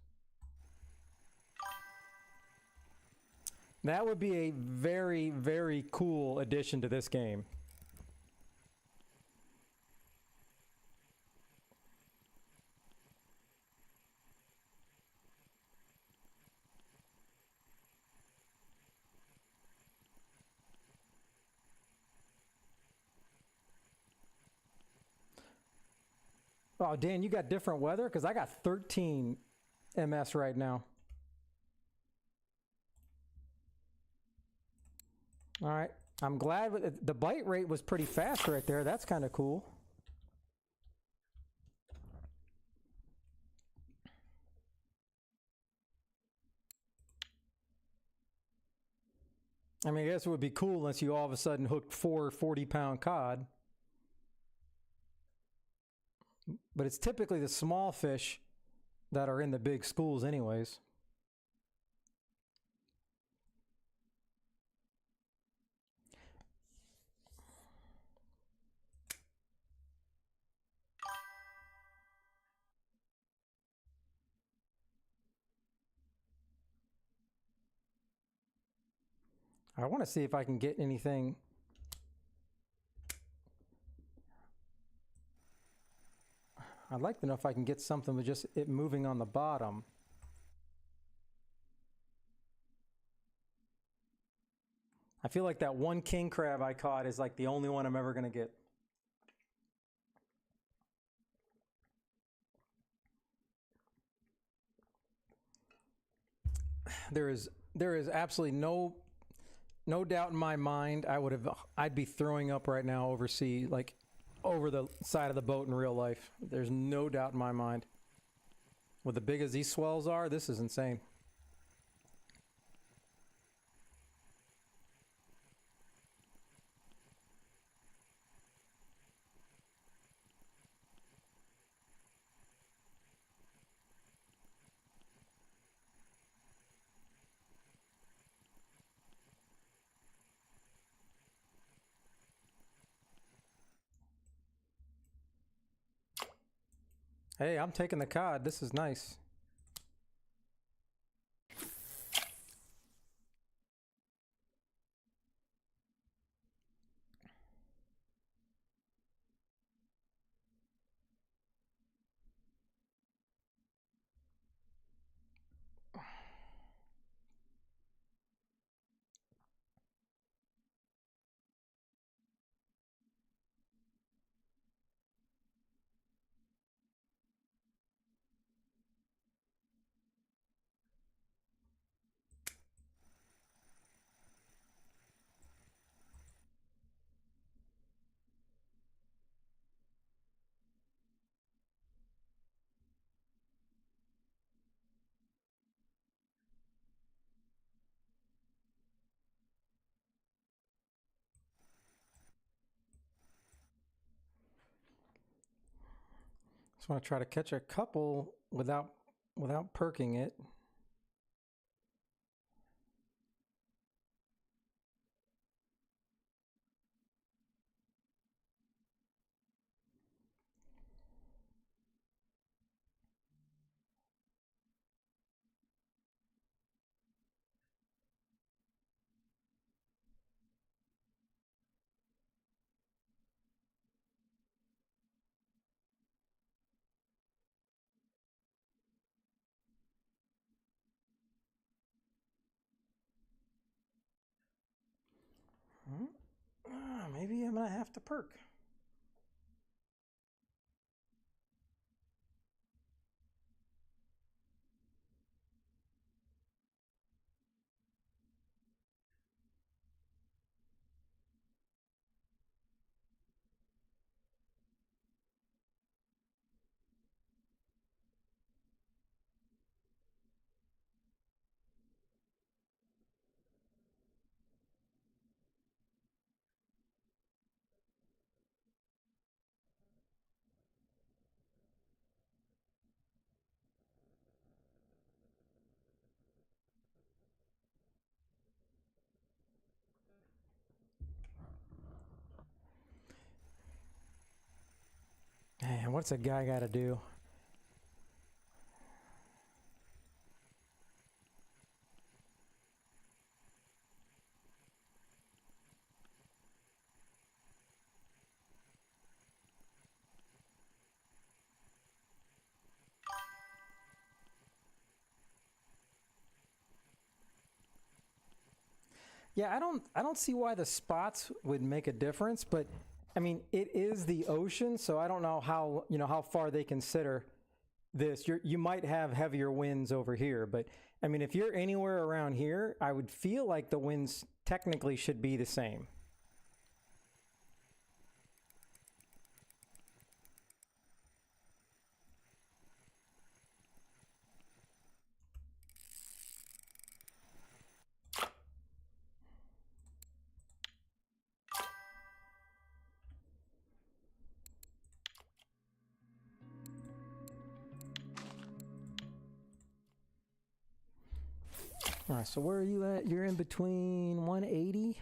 That would be a very, very cool addition to this game. Oh, Dan, you got different weather? Because I got 13 MS right now. All right. I'm glad the bite rate was pretty fast right there. That's kind of cool. I mean, I guess it would be cool unless you all of a sudden hooked 4 40-pound cod. But it's typically the small fish that are in the big schools anyways. I want to see if I can get anything. I'd like to know if I can get something with just it moving on the bottom. I feel like that one king crab I caught is like the only one I'm ever going to get. There is absolutely no doubt in my mind I'd be throwing up right now overseas, like over the side of the boat in real life. There's no doubt in my mind. With the big as these swells are, this is insane. Hey, I'm taking the cod. This is nice. Just want to try to catch a couple without perking it. Maybe I'm gonna have to perk. Man, what's a guy got to do? Yeah, I don't see why the spots would make a difference, but I mean, it is the ocean, so I don't know how, how far they consider this. You might have heavier winds over here, but I mean, if you're anywhere around here, I would feel like the winds technically should be the same. All right, so where are you at? You're in between 180.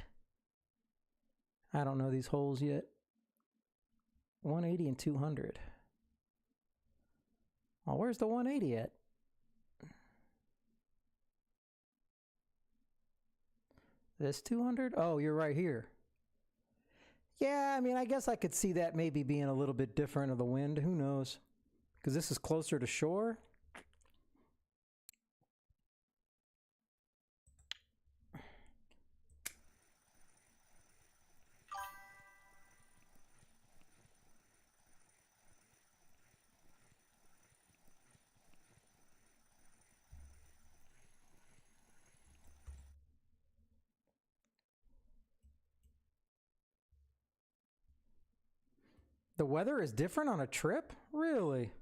I don't know these holes yet. 180 and 200. Well, where's the 180 at? This 200? Oh, you're right here. Yeah, I mean, I guess I could see that maybe being a little bit different of the wind. Who knows? Because this is closer to shore. The weather is different on a trip? Really?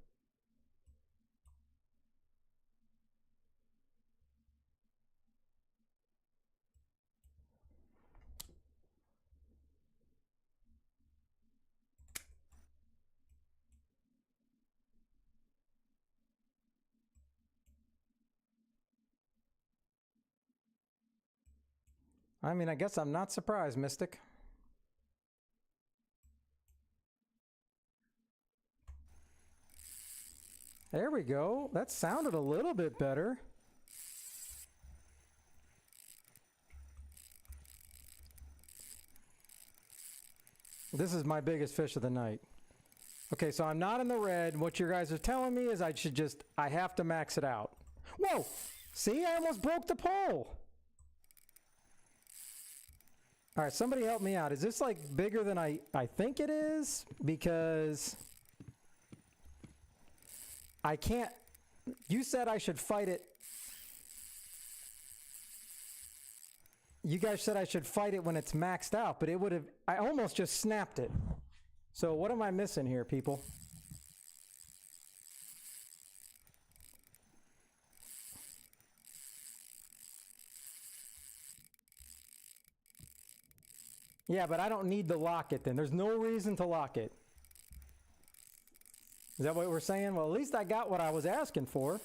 I mean, I guess I'm not surprised, Mystic. There we go. That sounded a little bit better. This is my biggest fish of the night. Okay, so I'm not in the red. What you guys are telling me is I have to max it out. Whoa! See, I almost broke the pole. All right, somebody help me out. Is this like bigger than I think it is? Because I can't. You said I should fight it. You guys said I should fight it when it's maxed out, but it would have. I almost just snapped it. So what am I missing here, people? Yeah, but I don't need to lock it then. There's no reason to lock it. Is that what we're saying? Well, at least I got what I was asking for.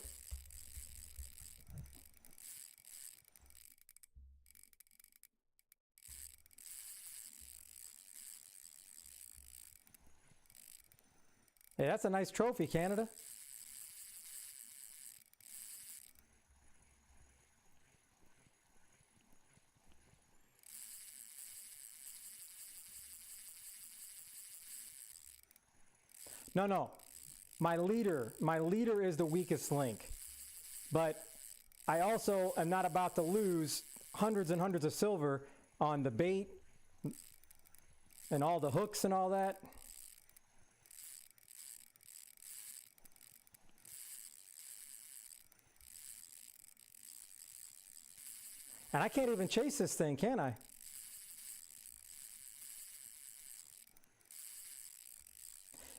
Hey, that's a nice trophy, Canada. No. My leader is the weakest link. But I also am not about to lose hundreds and hundreds of silver on the bait and all the hooks and all that. And I can't even chase this thing, can I?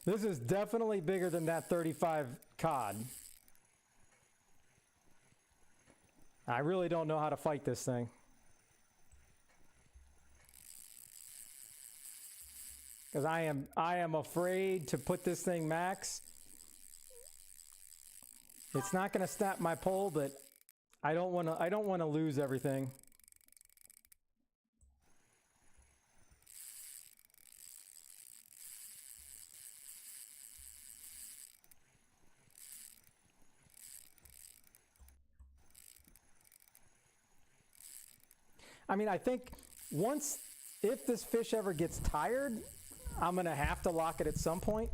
This is definitely bigger than that 35 cod. I really don't know how to fight this thing. Because I am afraid to put this thing max. It's not going to snap my pole, but I don't want to lose everything. I mean, I think if this fish ever gets tired, I'm going to have to lock it at some point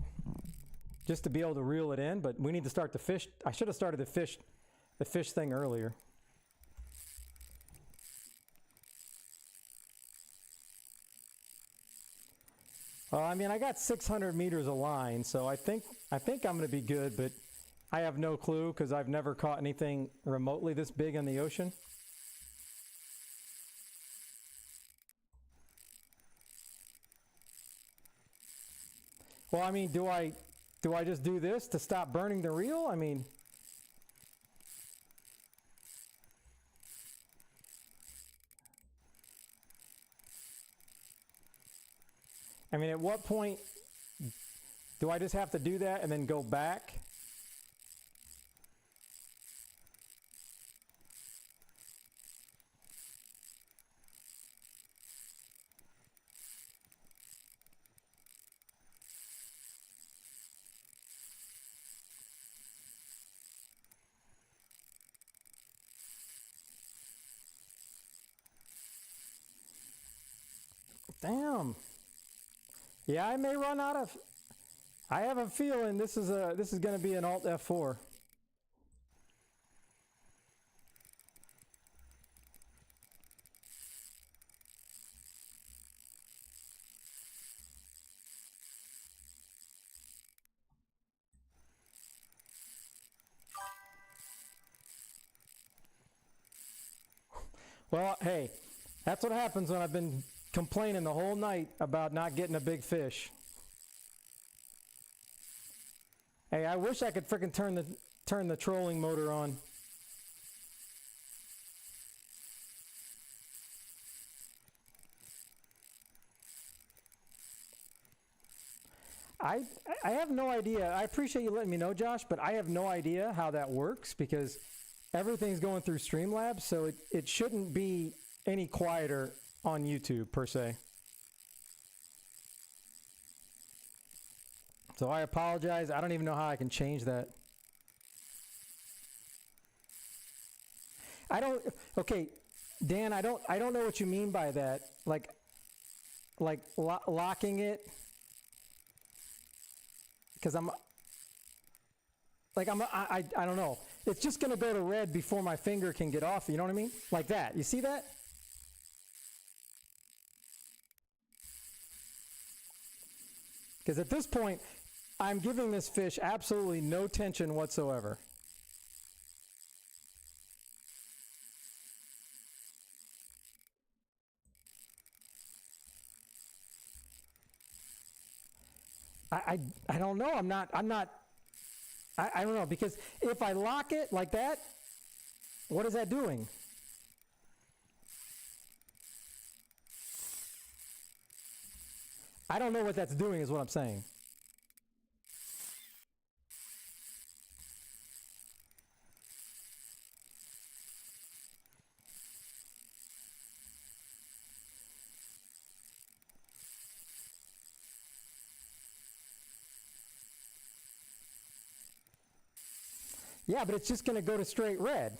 just to be able to reel it in, but we need to start the fish. I should have started the fish thing earlier. I mean, I got 600 meters of line, so I think I'm going to be good, but I have no clue because I've never caught anything remotely this big in the ocean. Well, I mean, do I just do this to stop burning the reel? I mean, at what point do I just have to do that and then go back? Damn. Yeah, I may run out of. I have a feeling this is going to be an Alt F4. Well, hey, that's what happens when I've been complaining the whole night about not getting a big fish. Hey, I wish I could frickin' turn the trolling motor on. I have no idea. I appreciate you letting me know, Josh, but I have no idea how that works because everything's going through Streamlabs, so it shouldn't be any quieter on YouTube per se. So I apologize. I don't even know how I can change that. Okay, Dan, I don't know what you mean by that. Like locking it. Because I don't know. It's just going to go to red before my finger can get off. You know what I mean? Like that. You see that? Because at this point, I'm giving this fish absolutely no tension whatsoever. I don't know. I don't know, because if I lock it like that, what is that doing? I don't know what that's doing is what I'm saying. Yeah, but it's just going to go to straight red.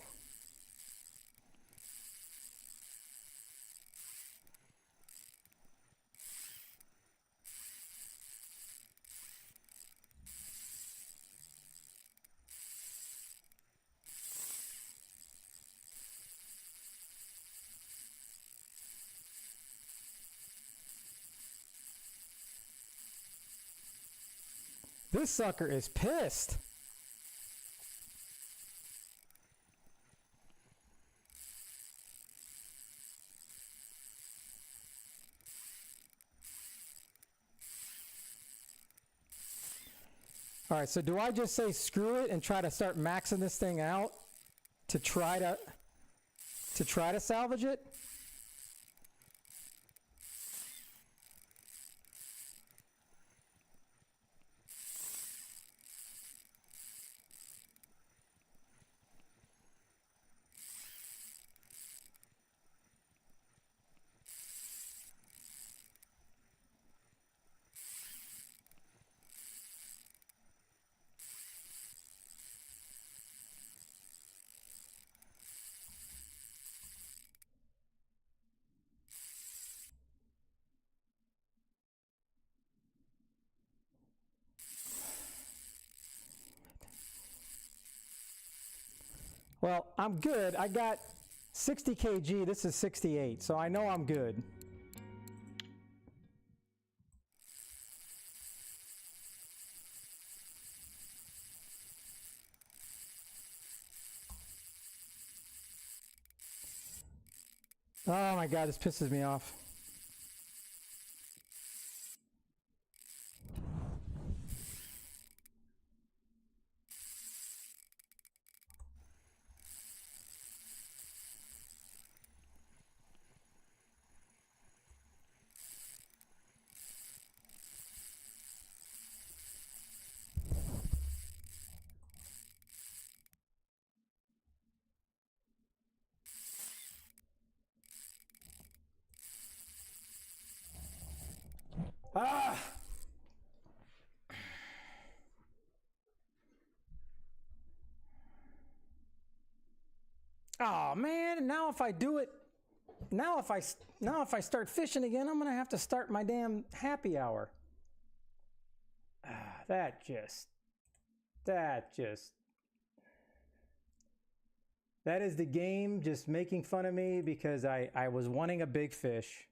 This sucker is pissed. All right, so do I just say screw it and try to start maxing this thing out to try to salvage it? Well, I'm good. I got 60 kg. This is 68, so I know I'm good. Oh my God, this pisses me off. Ah! Oh man, now if I do it, now if I start fishing again, I'm gonna have to start my damn happy hour. That is the game just making fun of me because I was wanting a big fish.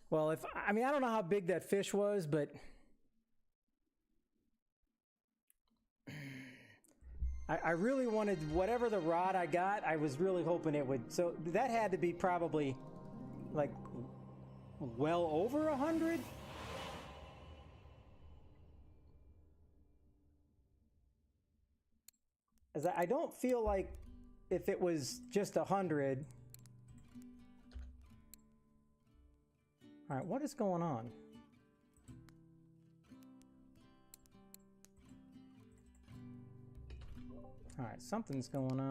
Well, I mean, I don't know how big that fish was, but I really wanted whatever the rod I got, I was really hoping it would. So that had to be probably like well over 100. As I don't feel like if it was just 100. All right, what is going on? All right, something's going on.